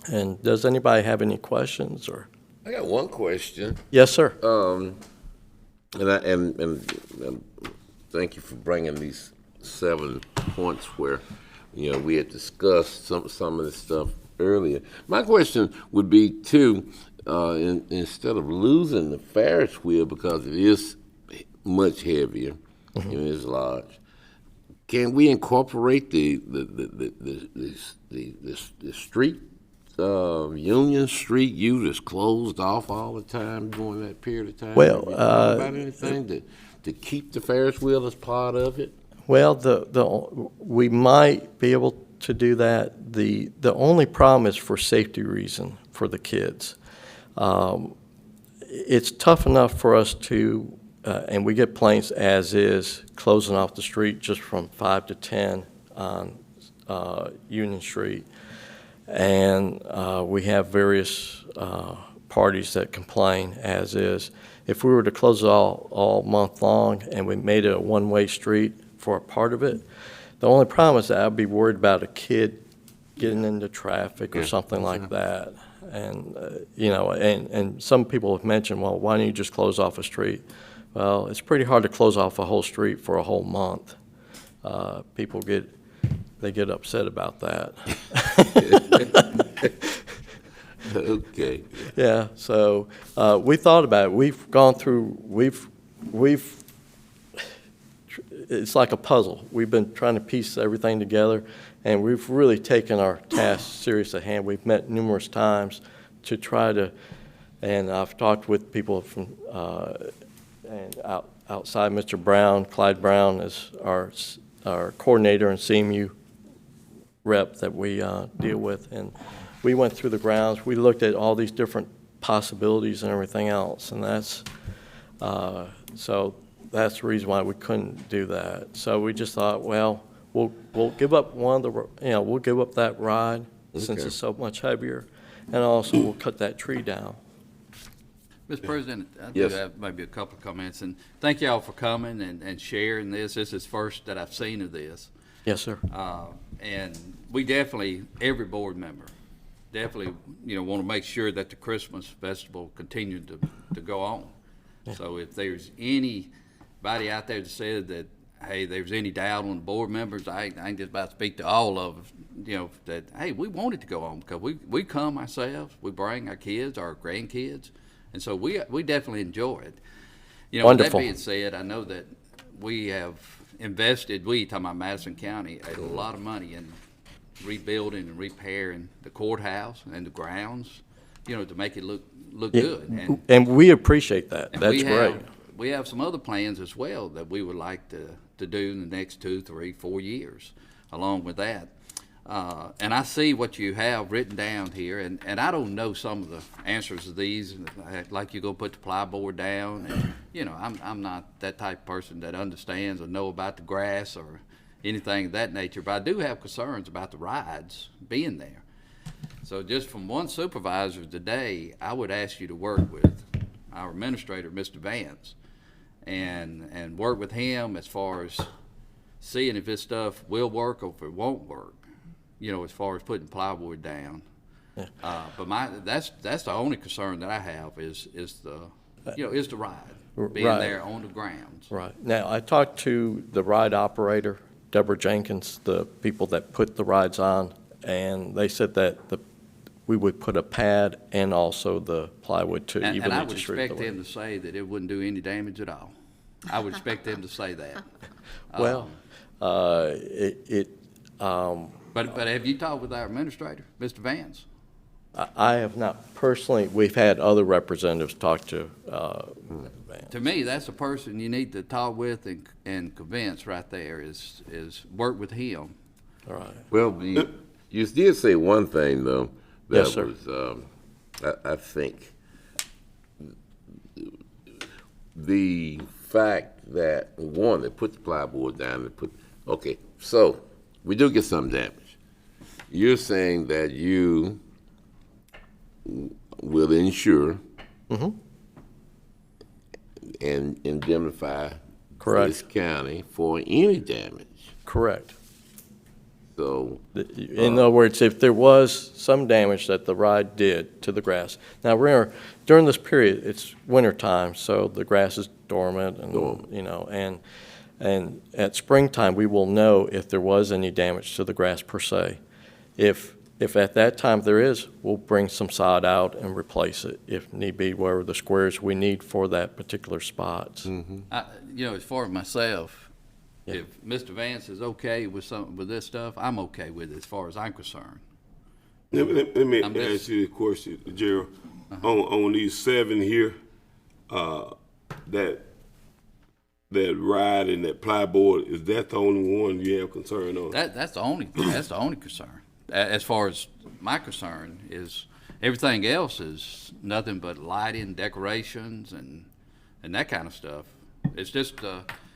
And does anybody have any questions or? I got one question. Yes, sir. And thank you for bringing these 7 points where, we had discussed some of this stuff earlier. My question would be too, instead of losing the Ferris wheel because it is much heavier, and it's large, can we incorporate the street? Union Street U is closed off all the time during that period of time. Well, Have you thought about anything to keep the Ferris wheel as part of it? Well, we might be able to do that. The only problem is for safety reason for the kids. It's tough enough for us to, and we get planes as is, closing off the street just from 5 to 10 on Union Street. And we have various parties that complain as is. If we were to close it all month long and we made it a one-way street for a part of it, the only problem is that I'd be worried about a kid getting into traffic or something like that. And, and some people have mentioned, well, why don't you just close off a street? Well, it's pretty hard to close off a whole street for a whole month. People get upset about that. Okay. Yeah, so we thought about it. We've gone through, it's like a puzzle. We've been trying to piece everything together, and we've really taken our task serious at hand. We've met numerous times to try to, and I've talked with people from, and outside Mr. Brown, Clyde Brown is our coordinator and CMU rep that we deal with, and we went through the grounds. We looked at all these different possibilities and everything else, and that's so that's the reason why we couldn't do that. So we just thought, well, we'll give up we'll give up that ride since it's so much heavier, and also we'll cut that tree down. Mr. President, I do Yes. have maybe a couple of comments, and thank y'all for coming and sharing this. This is first that I've seen of this. Yes, sir. And we definitely, every board member, definitely, want to make sure that the Christmas festival continued to go on. Yeah. So if there's anybody out there that said that, hey, there's any doubt on the board members, I ain't just about to speak to all of us, that, hey, we want it to go on because we come ourselves, we bring our kids, our grandkids, and so we definitely enjoy it. Wonderful. With that being said, I know that we have invested, talking about Madison County, a lot of money in rebuilding and repairing the courthouse and the grounds, to make it look good. And we appreciate that. That's great. We have some other plans as well that we would like to do in the next 2, 3, 4 years along with that. And I see what you have written down here, and I don't know some of the answers to these, like you're going to put the plyboard down. And, I'm not that type of person that understands or know about the grass or anything of that nature, but I do have concerns about the rides being there. So just from one supervisor today, I would ask you to work with our administrator, Mr. Vance, and work with him as far as seeing if this stuff will work or if it won't work, as far as putting plywood down. Yeah. But that's the only concern that I have is the ride being there on the grounds. Right. Now, I talked to the ride operator, Deborah Jenkins, the people that put the rides on, and they said that we would put a pad and also the plywood to evenly distribute. And I would expect them to say that it wouldn't do any damage at all. I would expect them to say that. Well, But have you talked with our administrator, Mr. Vance? I have not personally. We've had other representatives talk to Vance. To me, that's the person you need to talk with and convince right there is work with him. All right. Well, you did say one thing, though, that Yes, sir. was, I think, the fact that, one, they put the plywood down, okay, so we do get some damage. You're saying that you will insure and indemnify Correct. this county for any damage. Correct. So, In other words, if there was some damage that the ride did to the grass. Now, remember, during this period, it's winter time, so the grass is dormant and, you know, and at springtime, we will know if there was any damage to the grass per se. If at that time there is, we'll bring some sod out and replace it if need be, where the squares we need for that particular spots. You know, as far as myself, if Mr. Vance is okay with with this stuff, I'm okay with it as far as I'm concerned. Let me I'm ask just- you a question, Gerald. On these 7 here, that ride and that plyboard, is that the only one you have concern on? That's the only concern. As far as my concern is, everything else is nothing but lighting, decorations, and that kind of stuff. It's just,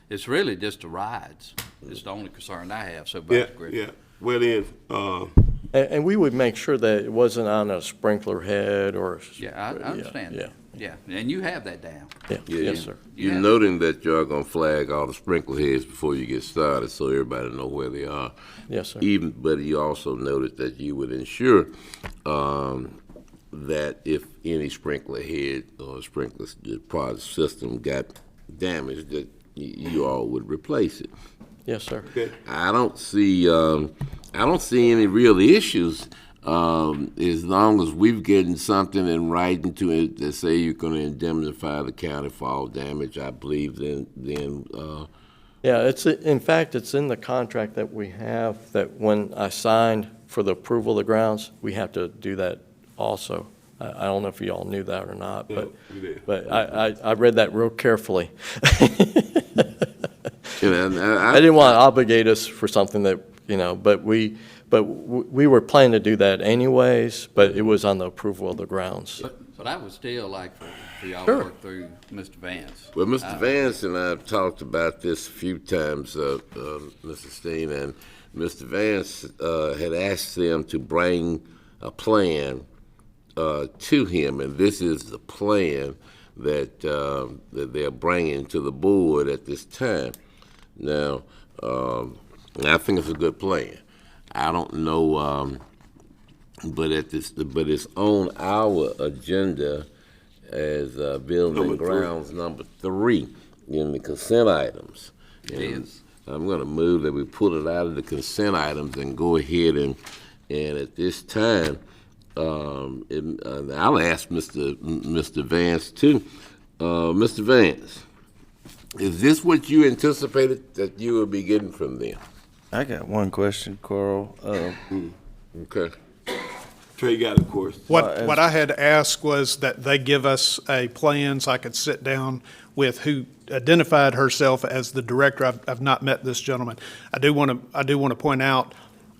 it's really just the rides. It's the only concern I have, so back to Griffin. Yeah. Well then, And we would make sure that it wasn't on a sprinkler head or. Yeah, I understand Yeah, that. Yeah, and you have that down. yeah, yes, sir. you're Yeah. noting that you're gonna flag all the sprinkler heads before you get started, so everybody know where they are. Yes, sir. But you also noted that you would ensure, that if any sprinkler head or sprinkler part of the system got damaged, that you all would replace it. Yes, sir. I don't see any real issues, as long as we've getting something in writing to it that say you're gonna indemnify the county for all damage, I believe then, Yeah, in fact, it's in the contract that we have, that when I signed for the approval of the grounds, we have to do that also. I don't know if you all knew that or not, but, we did. but I read that real carefully. and I didn't want to obligate us for something that, you know, but we were planning to do that anyways, but it was on the approval of the grounds. But I would still like for y'all to Sure. work through Mr. Vance. Well, Mr. Vance and I have talked about this a few times, Mr. Steen, and Mr. Vance had asked them to bring a plan to him, and this is the plan that they're bringing to the board at this time. Now, I think it's a good plan. I don't know, but it's on our agenda as building Number 3. grounds number 3 in the consent items. It is. I'm going to move that we pull it out of the consent items and go ahead and at this time, and I'll ask Mr. Vance too. Mr. Vance, is this what you anticipated that you would be getting from them? I got one question, Carl. Okay. Trey got a question. What I had asked was that they give us a plan so I could sit down with who identified herself as the director. I've not met this gentleman. I do want to point out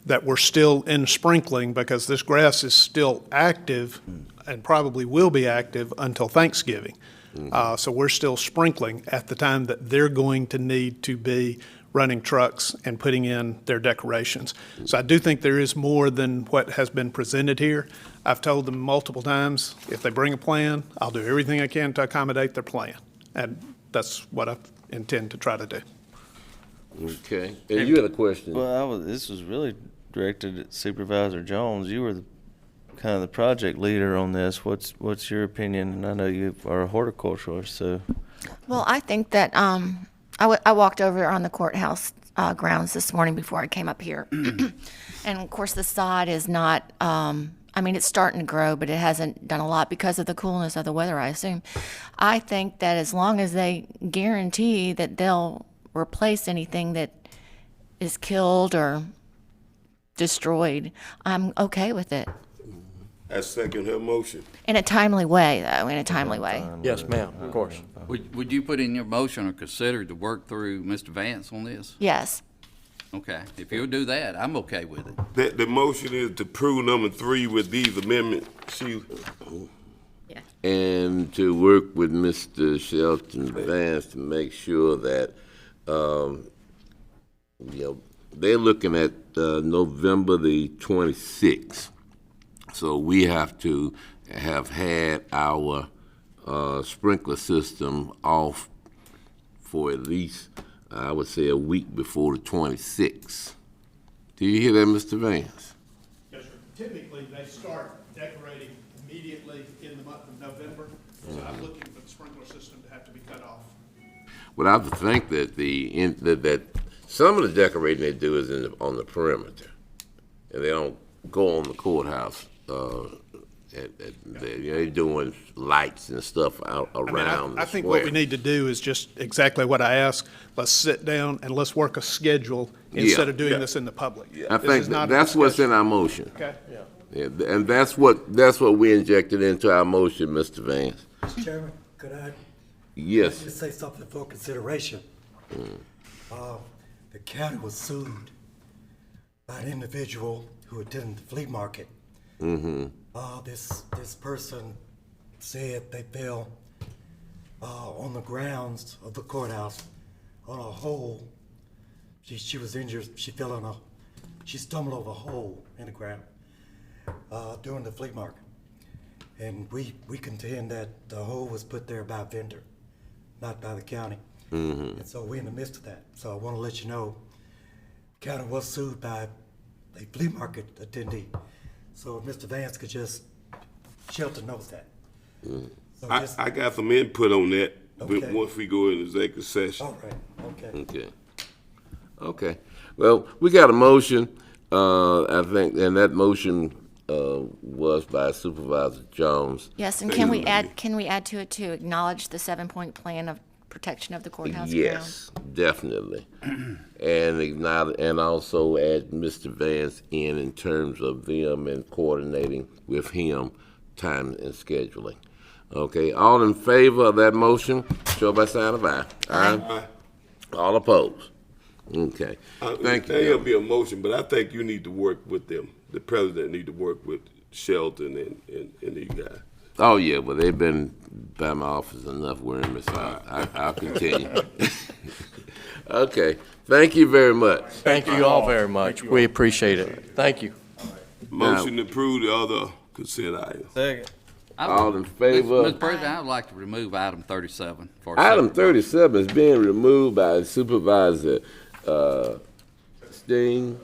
that we're still in sprinkling because this grass is still active and probably will be active until Thanksgiving. So we're still sprinkling at the time that they're going to need to be running trucks and putting in their decorations. So I do think there is more than what has been presented here. I've told them multiple times, if they bring a plan, I'll do everything I can to accommodate their plan. And that's what I intend to try to do. Okay. And you had a question. Well, this was really directed at Supervisor Jones. You were kind of the project leader on this. What's your opinion? And I know you are a horticulturalist, so. Well, I think that I walked over on the courthouse grounds this morning before I came up here. And of course, the sod is not, I mean, it's starting to grow, but it hasn't done a lot because of the coolness of the weather, I assume. I think that as long as they guarantee that they'll replace anything that is killed or destroyed, I'm okay with it. I second her motion. In a timely way, though, in a timely way. Yes, ma'am, of course. Would you put in your motion or consider to work through Mr. Vance on this? Yes. Okay, if you'll do that, I'm okay with it. The motion is to approve number 3 with these amendments, Sheila. And to work with Mr. Shelton Vance to make sure that, they're looking at November the 26th. So we have to have had our sprinkler system off for at least, I would say, a week before the 26th. Do you hear that, Mr. Vance? Yes, sir. Typically, they start decorating immediately in the month of November, so I'm looking for the sprinkler system to have to be cut off. Well, I would think that that some of the decorating they do is on the perimeter, and they don't go on the courthouse. They're doing lights and stuff out around. I think what we need to do is just exactly what I asked. Let's sit down and let's work a schedule instead of doing this in the public. I think that's what's in our motion. Okay. Yeah, and that's what we injected into our motion, Mr. Vance. Mr. Chairman, could I Yes. just say something for consideration? The county was sued by an individual who attended the flea market. This person said they fell on the grounds of the courthouse on a hole. She was injured. She stumbled over a hole in the ground during the flea market. And we contend that the hole was put there by a vendor, not by the county. And so we're in the midst of that. So I want to let you know, the county was sued by a flea market attendee. So if Mr. Vance could just, Shelton knows that. So I got some input on that, Okay. but once we go into executive session. All right, okay. Okay. Well, we got a motion, I think, and that motion was by Supervisor Jones. Yes, and can we add to it to acknowledge the 7-point plan of protection of the courthouse ground? Yes, definitely. And also add Mr. Vance in terms of them and coordinating with him time and scheduling. Okay, all in favor of that motion, show by sign of aye. Aye. All opposed? Okay, thank you. There'll be a motion, but I think you need to work with them. The president need to work with Shelton and these guys. Oh, yeah, well, they've been by my office enough wearing me, so I'll continue. Okay, thank you very much. Thank you all very much. We appreciate it. Thank you. Motion to approve the other consent items. Second. All in favor? Mr. President, I would like to remove item 37. For Item 37 is being removed by Supervisor Sting.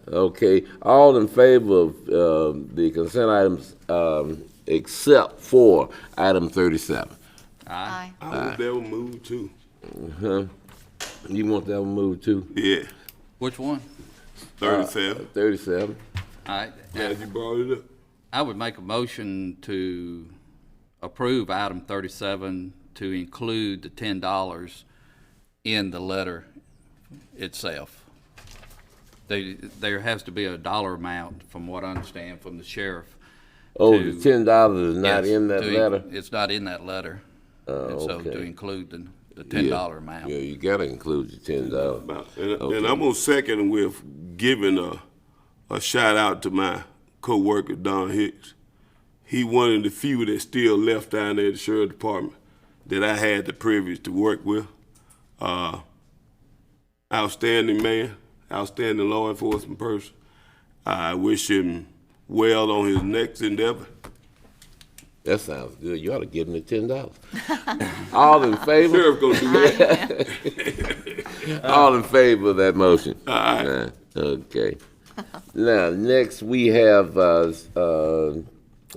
Okay, all in favor of the consent items except for item 37? Aye. I want that one moved too. You want that one moved too? Yeah, Which one? 37. 37. All right. As you brought it up. I would make a motion to approve item 37 to include the $10 in the letter itself. There has to be a dollar amount, from what I understand, from the sheriff. Oh, the $10 is not in that letter? It's not in that letter. And so to Okay. include the $10 amount. Yeah, you gotta include the $10. And I'm on second with giving a shout out to my co-worker, Don Hicks. He one of the few that's still left down there at the Sheriff Department that I had the privilege to work with. Outstanding man, outstanding law enforcement person. I wish him well on his next endeavor. That sounds good. You ought to give him the $10. All in favor? Sheriff gonna do that. All in favor of that motion? All right. Okay. Now, next we have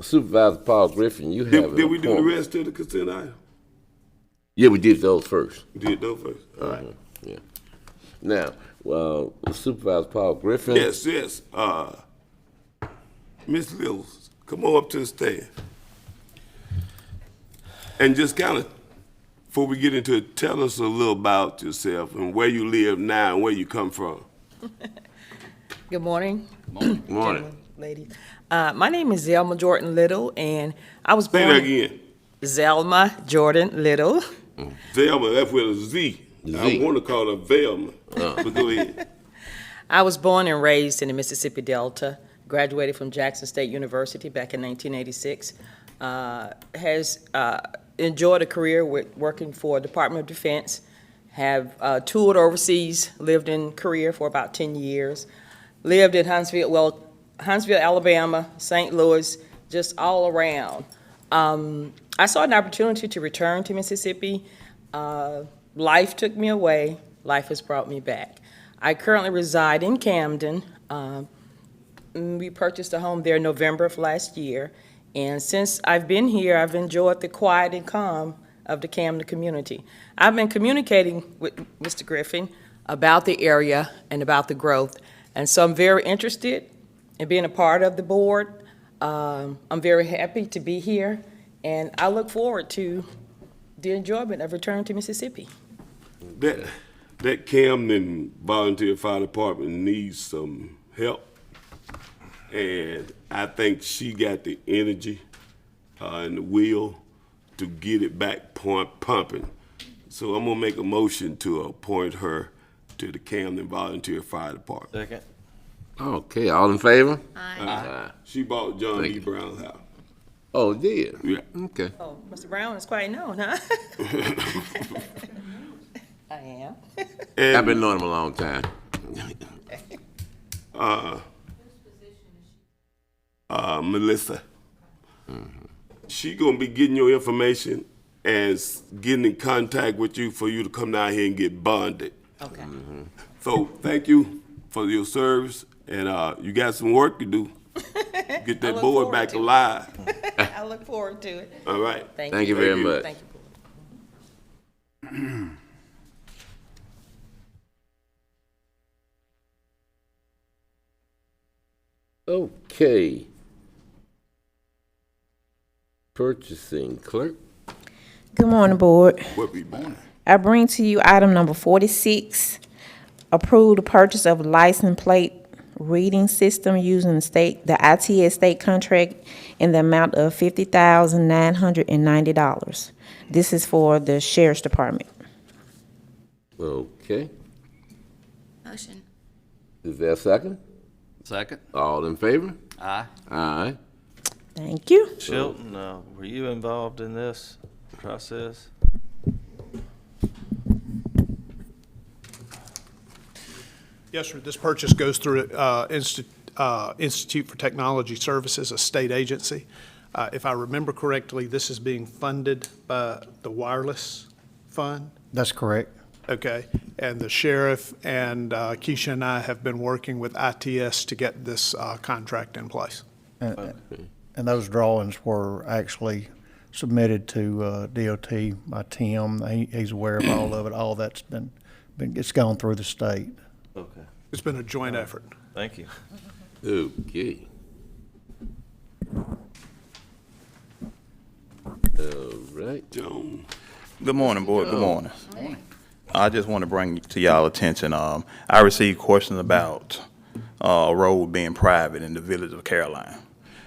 Supervisor Paul Griffin. You have an Did we do the appointment. rest of the consent item? Yeah, we did those first. We did those first. All right. Yeah. Now, Supervisor Paul Griffin. Yes. Miss Lills, come on up to the stand. And just kind of, before we get into it, tell us a little about yourself and where you live now and where you come from. Good morning. Morning. Gentlemen, ladies. My name is Zelma Jordan Little, and I was Say born. that again. Zelma Jordan Little. Velma, that's with a Z. I want to call her Velma, but go ahead. I was born and raised in the Mississippi Delta. Graduated from Jackson State University back in 1986. Has enjoyed a career with working for Department of Defense. Have toured overseas. Lived in Korea for about 10 years. Lived in Huntsville, Alabama, St. Louis, just all around. I saw an opportunity to return to Mississippi Life took me away, life has brought me back. I currently reside in Camden. We purchased a home there in November of last year, and since I've been here, I've enjoyed the quiet and calm of the Camden community. I've been communicating with Mr. Griffin about the area and about the growth, and so I'm very interested in being a part of the board. I'm very happy to be here, and I look forward to the enjoyment of returning to Mississippi. That Camden Volunteer Fire Department needs some help, and I think she got the energy and the will to get it back pumping. So I'm gonna make a motion to appoint her to the Camden Volunteer Fire Department. Second. Okay, all in favor? Aye. She bought John D. Brown's house. Oh, did? Yeah. Okay. Oh, Mr. Brown is quite known, huh? I am. I've been knowing him a long time. Melissa. She gonna be getting your information and getting in contact with you for you to come down here and get bonded. Okay. So thank you for your service, and you got some work to do. Get that look board forward back to it. alive. I look forward to it. All right. Thank you very much. Thank you. Okay. Purchasing clerk. Good morning, Board. What we buying? I bring to you item number 46, approve the purchase of license plate reading system using the ITS state contract in the amount of $50,990. This is for the Sheriff's Department. Okay. Motion. Is there a second? Second. All in favor? Aye. Aye. Thank you. Chilton, were you involved in this process? Yes, sir. This purchase goes through Institute for Technology Services, a state agency. If I remember correctly, this is being funded by the wireless fund. That's correct. Okay. And the sheriff and Keisha and I have been working with ITS to get this contract in place. And those drawings were actually submitted to DOT by Tim. He's aware of all of it. All that's been it's gone through the state. Okay. It's been a joint effort. Thank you. Okay. All right. Joan. Good morning, Board. Good morning. I just want to bring to y'all attention, I received questions about a road being private in the village of Caroline.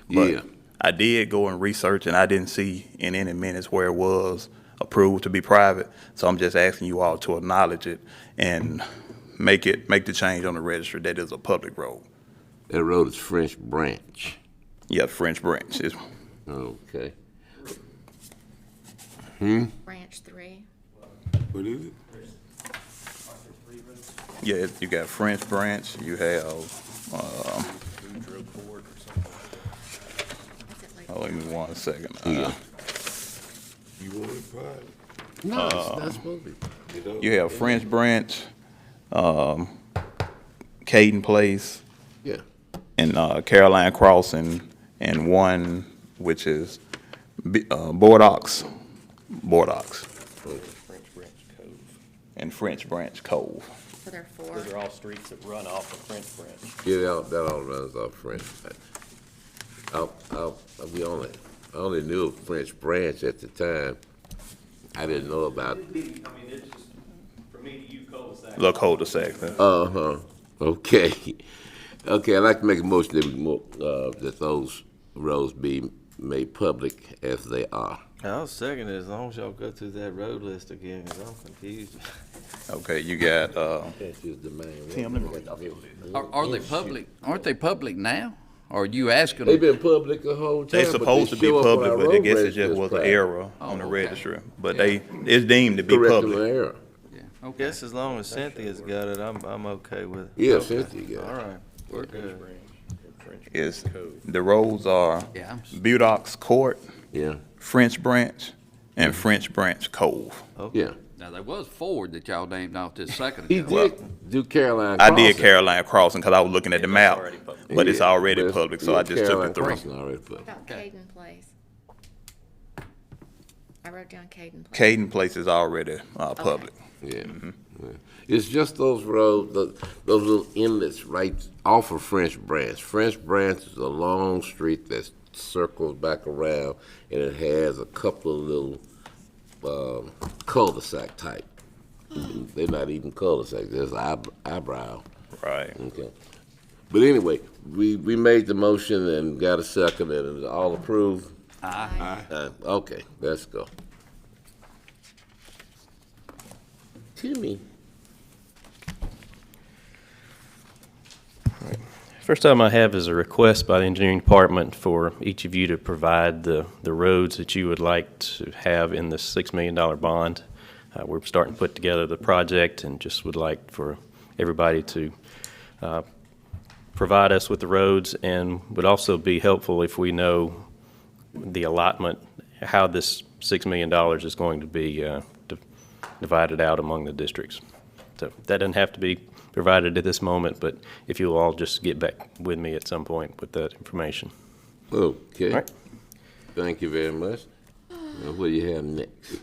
But Yeah. I did go and research, and I didn't see in any minutes where it was approved to be private. So I'm just asking you all to acknowledge it and make the change on the registry that is a public road. That road is French Branch. Yeah, French Branch is. Okay. Branch 3. What is it? Yeah, you got French Branch, you have, wait me 1 second. Yeah. You want it private? No, it's not supposed to be. You have French Branch, Caden Place, Yeah. and Caroline Crossing, and one which is Bordox, and French Branch Cove. So there are 4. Those are all streets that run off of French Branch. Yeah, that all runs off French. I only knew of French Branch at the time. I didn't know about. The cul-de-sac. Uh-huh. Okay. Okay, I'd like to make a motion that those roads be made public as they are. I'll second it as long as y'all go through that road list again, because I'm confused. Okay, you got, Tim, let me Are they public? Aren't they public now? Or are you asking They've them? been public the whole time. they but supposed to be show up on public, our but I road guess it register just as was an private. error on the okay. registry. But it's deemed to be Correcting public. the error. Yeah, I okay. guess as long as Cynthia's got it, I'm okay with it. Yeah, Okay. Cynthia got it. All right, we're good. Is the roads are Yeah, Budox Court, Yeah. French Branch, and French Branch Cove. Okay. Yeah. Now, there was Ford that y'all named off this second He ago. did do Caroline I Crossing. did Carolina Crossing because I was looking at the map, but it's Yeah, already but public, so I just took Caroline the three. Crossing already public. About Caden Place. I wrote down Caden Place. Caden Place is already public. Yeah. Yeah. It's just those roads, those little inlets right off of French Branch. French Branch is a long street that circles back around, and it has a couple of little cul-de-sac type. They're not even cul-de-sacs, there's eyebrow. Right. Okay. But anyway, we made the motion and got a second, and it's all approved? Aye. Okay, let's go. Timmy. First item I have is a request by the engineering department for each of you to provide the roads that you would like to have in the $6 million bond. We're starting to put together the project and just would like for everybody to provide us with the roads, and would also be helpful if we know the allotment, how this $6 million is going to be divided out among the districts. So that doesn't have to be provided at this moment, but if you'll all just get back with me at some point with that information. Okay. All right. Thank you very much. Now, what do you have next?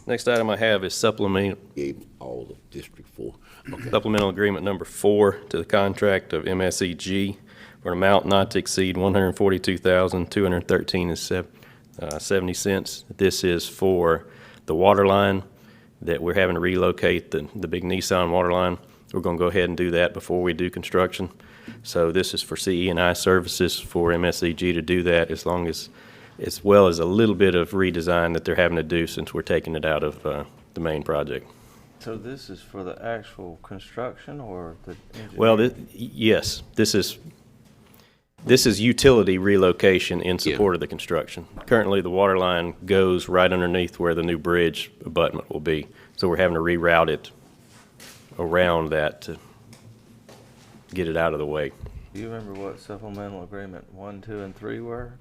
Next item I have is supplemental. Gave all of District 4. Okay. Supplemental agreement number 4 to the contract of MSEG for an amount not to exceed $142,213.70. This is for the water line that we're having to relocate, the big Nissan water line. We're going to go ahead and do that before we do construction. So this is for CE&I services for MSEG to do that, as well as a little bit of redesign that they're having to do since we're taking it out of the main project. So this is for the actual construction or the engineering? Well, yes, this is utility relocation in support of the construction. Currently, the water line goes right underneath where the new bridge abutment will be, so we're having to reroute it around that to get it out of the way. Do you remember what supplemental agreement 1, 2, and 3 were?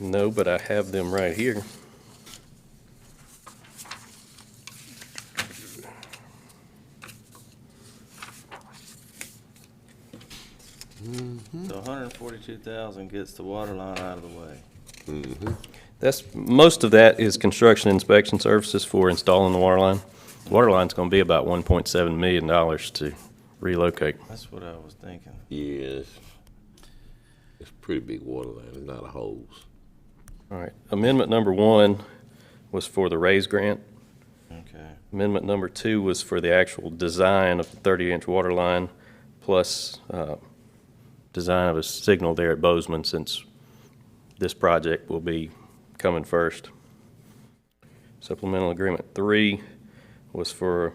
No, but I have them right here. So 142,000 gets the water line out of the way. Most of that is construction inspection services for installing the water line. The water line's going to be about $1.7 million to relocate. That's what I was thinking. Yes. It's a pretty big water line, it's not a hose. All right. Amendment number 1 was for the raise grant. Okay. Amendment number 2 was for the actual design of the 30-inch water line, plus design of a signal there at Bozeman, since this project will be coming first. Supplemental agreement 3 was for,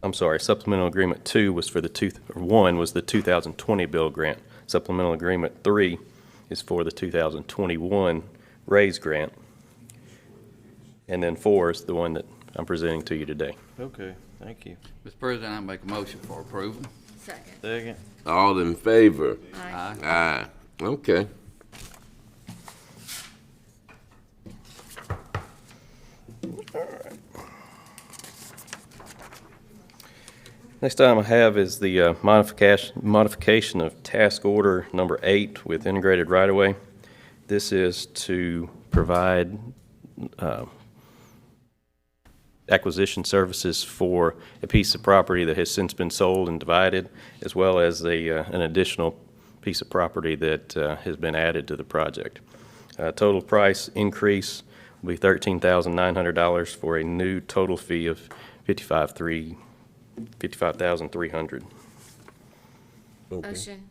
supplemental agreement 2 was for the 1 was the 2020 bill grant. Supplemental agreement 3 is for the 2021 raise grant. And then 4 is the one that I'm presenting to you today. Okay, thank you. Mr. President, I make a motion for approval. Second. All in favor? Aye. Aye. Okay. Next item I have is the modification of task order number 8 with integrated right-of-way. This is to provide acquisition services for a piece of property that has since been sold and divided, as well as an additional piece of property that has been added to the project. Total price increase will be $13,900 for a new total fee of $55,300. Okay. Motion.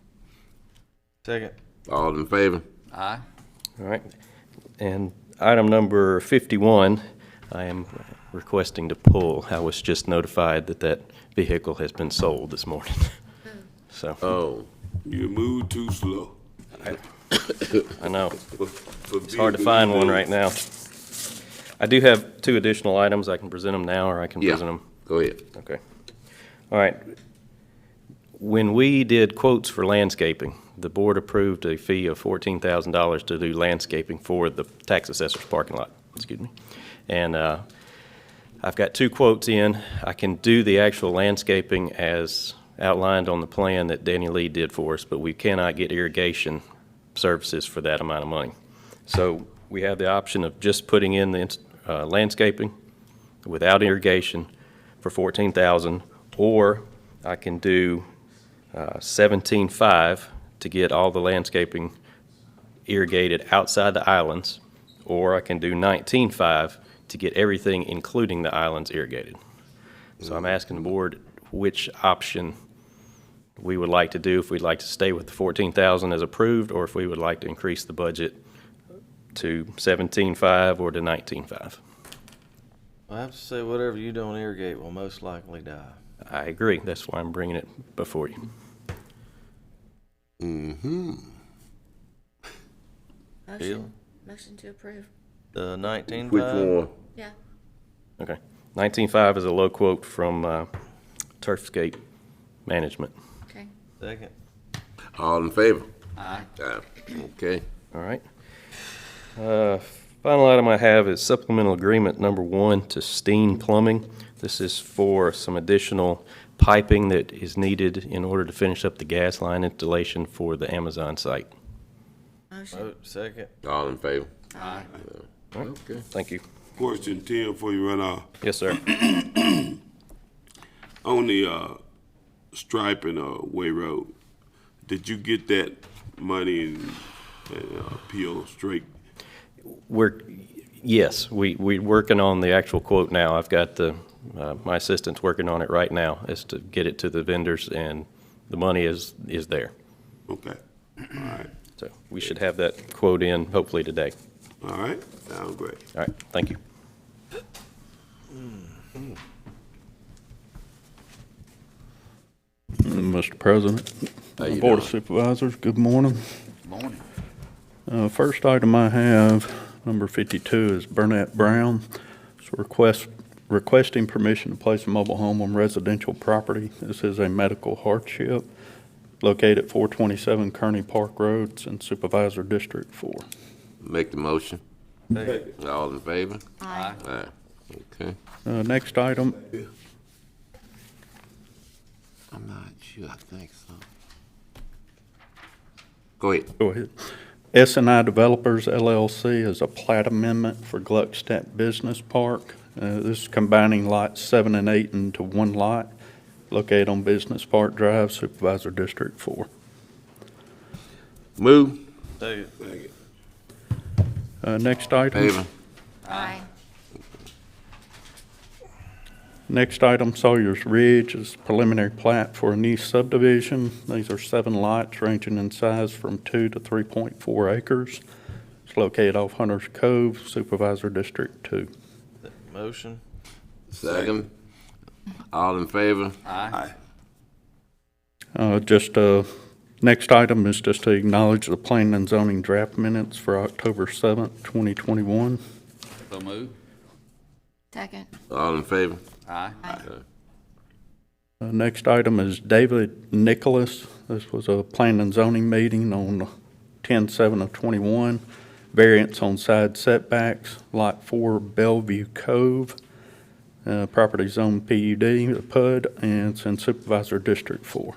Second. All in favor? Aye. All right. And item number 51, I am requesting to pull. I was just notified that that vehicle has been sold this morning. So. Oh. You moved too slow. I know. It's hard to find one right now. I do have 2 additional items. I can present them now, or I can present them. Go ahead. Okay. All right. When we did quotes for landscaping, the board approved a fee of $14,000 to do landscaping for the tax assessor's parking lot. excuse me. And I've got 2 quotes in. I can do the actual landscaping as outlined on the plan that Danny Lee did for us, but we cannot get irrigation services for that amount of money. So we have the option of just putting in the landscaping without irrigation for $14,000, or I can do $17,500 to get all the landscaping irrigated outside the islands, or I can do $19,500 to get everything, including the islands, irrigated. So I'm asking the board which option we would like to do, if we'd like to stay with the $14,000 as approved, or if we would like to increase the budget to $17,500 or to $19,500. I have to say, whatever you don't irrigate will most likely die. I agree. That's why I'm bringing it before you. Mm-hmm. Motion to approve. The 19.5? Which one? Yeah. Okay. $19,500 is a low quote from Turfscape Management. Okay. Second. All in favor? Aye. Okay. All right. Final item I have is supplemental agreement number 1 to Steen Plumbing. This is for some additional piping that is needed in order to finish up the gas line installation for the Amazon site. Motion. Second. All in favor? Aye. All right. Okay. Thank you. Question 10 before you run off. Yes, sir. On the striping of Way Road, did you get that money and appeal straight? Yes, we're working on the actual quote now. I've got my assistant's working on it right now, is to get it to the vendors, and the money is there. Okay. All right. So we should have that quote in hopefully today. All right. Sounds great. All right, thank you. Mr. President, How you Board of doing? Supervisors, good morning. Morning. First item I have, number 52, is Burnett Brown. It's requesting permission to place a mobile home on residential property. This is a medical hardship located at 427 Kearney Park Road. It's in Supervisor District 4. Make the motion. All in favor? Aye. Aye. Okay. Next item, I'm not sure. I think so. Go ahead. go ahead. S&I Developers LLC is a plat amendment for Gluckstadt Business Park. This is combining lots 7 and 8 into one lot located on Business Park Drive, Supervisor District 4. Move. Second. Next item. Favor? Aye. Next item, Sawyer's Ridge, is preliminary plat for a new subdivision. These are 7 lots ranging in size from 2 to 3.4 acres. It's located off Hunter's Cove, Supervisor District 2. Motion. Second. All in favor? Aye. Next item is just to acknowledge the planning and zoning draft minutes for October 7th, 2021. So move. Second. All in favor? Aye. Next item is David Nicholas. This was a planning and zoning meeting on 10/7 of '21. Variance on side setbacks, Lot 4, Bellevue Cove. Property zone PUD, the PUD, and it's in Supervisor District 4.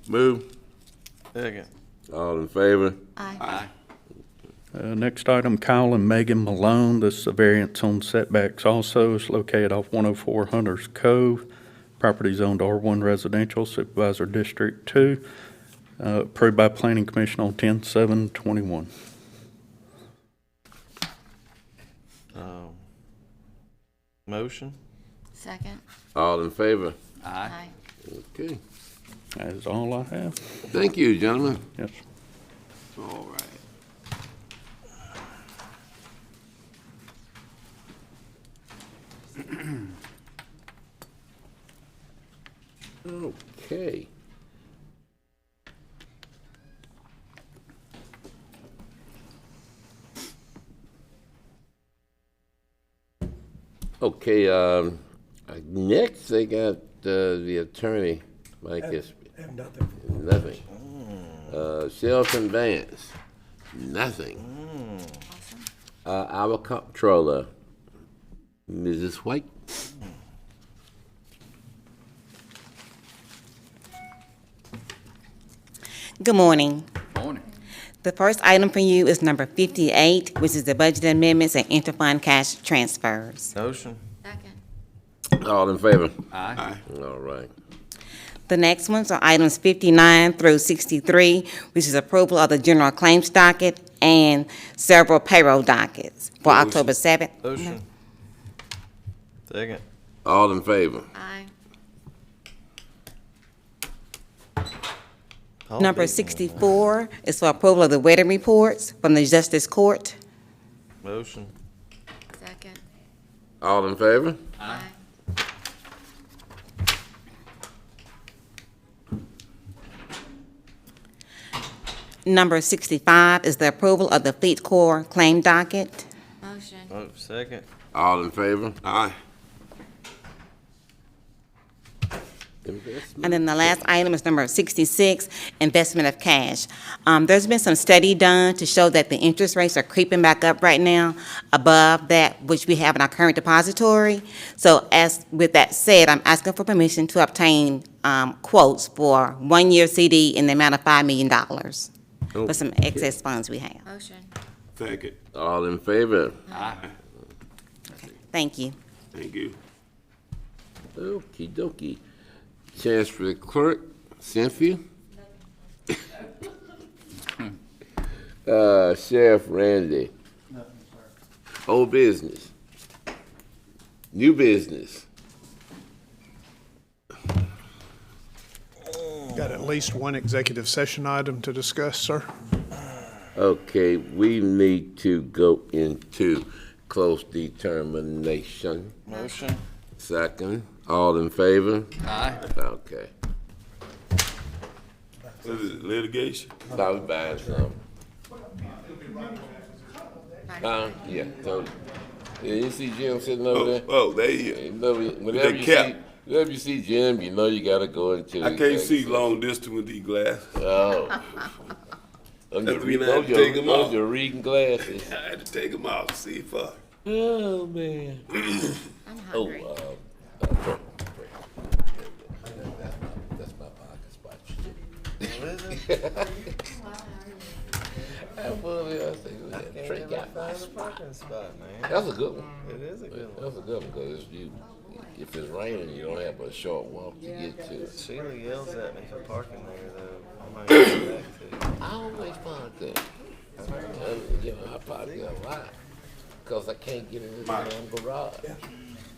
Move. Second. All in favor? Aye. Next item, Kyle and Megan Malone. This is a variance on setbacks also. It's located off 104 Hunters Cove. Property zoned R1 residential, Supervisor District 2. Approved by Planning Commission on 10/7/21. Motion. Second. All in favor? Aye. Okay. That is all I have. Thank you, gentlemen. Yes. All right. Okay. Okay, next they got the attorney, Mike is. Have nothing. Nothing. Shelton Vance, nothing. Our comptroller, Mrs. White? Good morning. Morning. The first item for you is number 58, which is the budget amendments and interfund cash transfers. Motion. All in favor? Aye. All right. The next ones are items 59 through 63, which is approval of the general claims docket and several payroll dockets for Motion. October 7th. Motion. Second. All in favor? Aye. Number 64 is for approval of the wedding reports from the Justice Court. Motion. Second. All in favor? Aye. Number 65 is the approval of the Fleet Corps claim docket. Motion. Oh, second. All in favor? Aye. And then the last item is number 66, investment of cash. There's been some study done to show that the interest rates are creeping back up right now above that which we have in our current depository. So as with that said, I'm asking for permission to obtain quotes for 1-year CD in the amount of $5 million for some excess funds we have. Motion. Second. All in favor? Aye. Thank you. Thank you. Okey dokey. Chance for the clerk, Cynthia. Sheriff Randy. Old business. New business. Got at least one executive session item to discuss, sir. Okay, we need to go into close determination. Motion. Second, all in favor? Aye. Okay. What is it, litigation? Now we buying some. Yeah, totally. Yeah, you see Jim sitting over there? Oh, there you You know, whenever you see Jim, you know you gotta go into. I can't see long distance with these glasses. Oh. Those That's the reason I had to take 'em off. your reading glasses. I had to take them off to see if Oh, man. I'm hungry. That's my pocket spot. That's a good one. It is a good one. That's a good one, because if it's raining, you don't have a short walk to get to it. Sheila yells at me for parking there, though. I might go back to it. I always park there. You know, I park there a lot, because I can't get in the damn garage.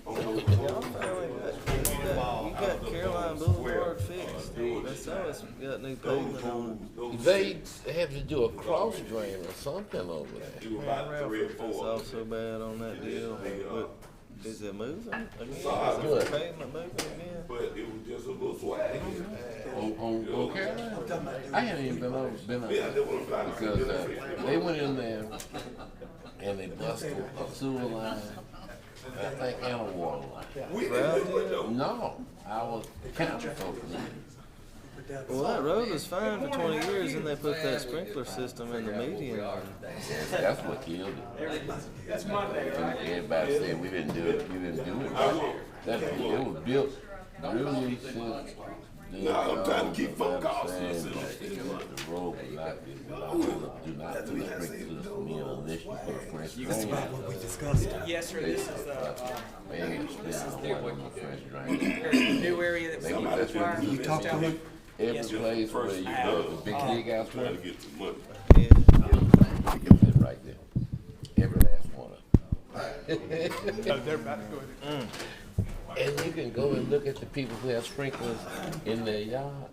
Y'all finally you got Caroline Boulevard fixed. That's how it's got new pavement on it. They have to do a cross drain or something over there. It's also bad on that deal. But is it moving again? Is Good. the pavement moving again? But it was just a little swag. On Carolina? I haven't even been over there, because they went in there and they busted a sewer line, I think, and a water line. No, I was counting folks. Well, that road was fine for 20 years, and they put that sprinkler system in the median. That's what killed it. Everybody said we didn't do it. We didn't do it. It was built really since. I'm trying to keep phone calls. The road was not, do not put a sprinkler system in unless you put a fresh drain. This is about what we discussed. Yes, sir, this is the new area that we That's acquired. you talk to him. Every place where you go, the big dig out Trying to get some money. It's right there. Every last one of them. They're about to go in. And you can go and look at the people who have sprinklers in their yard.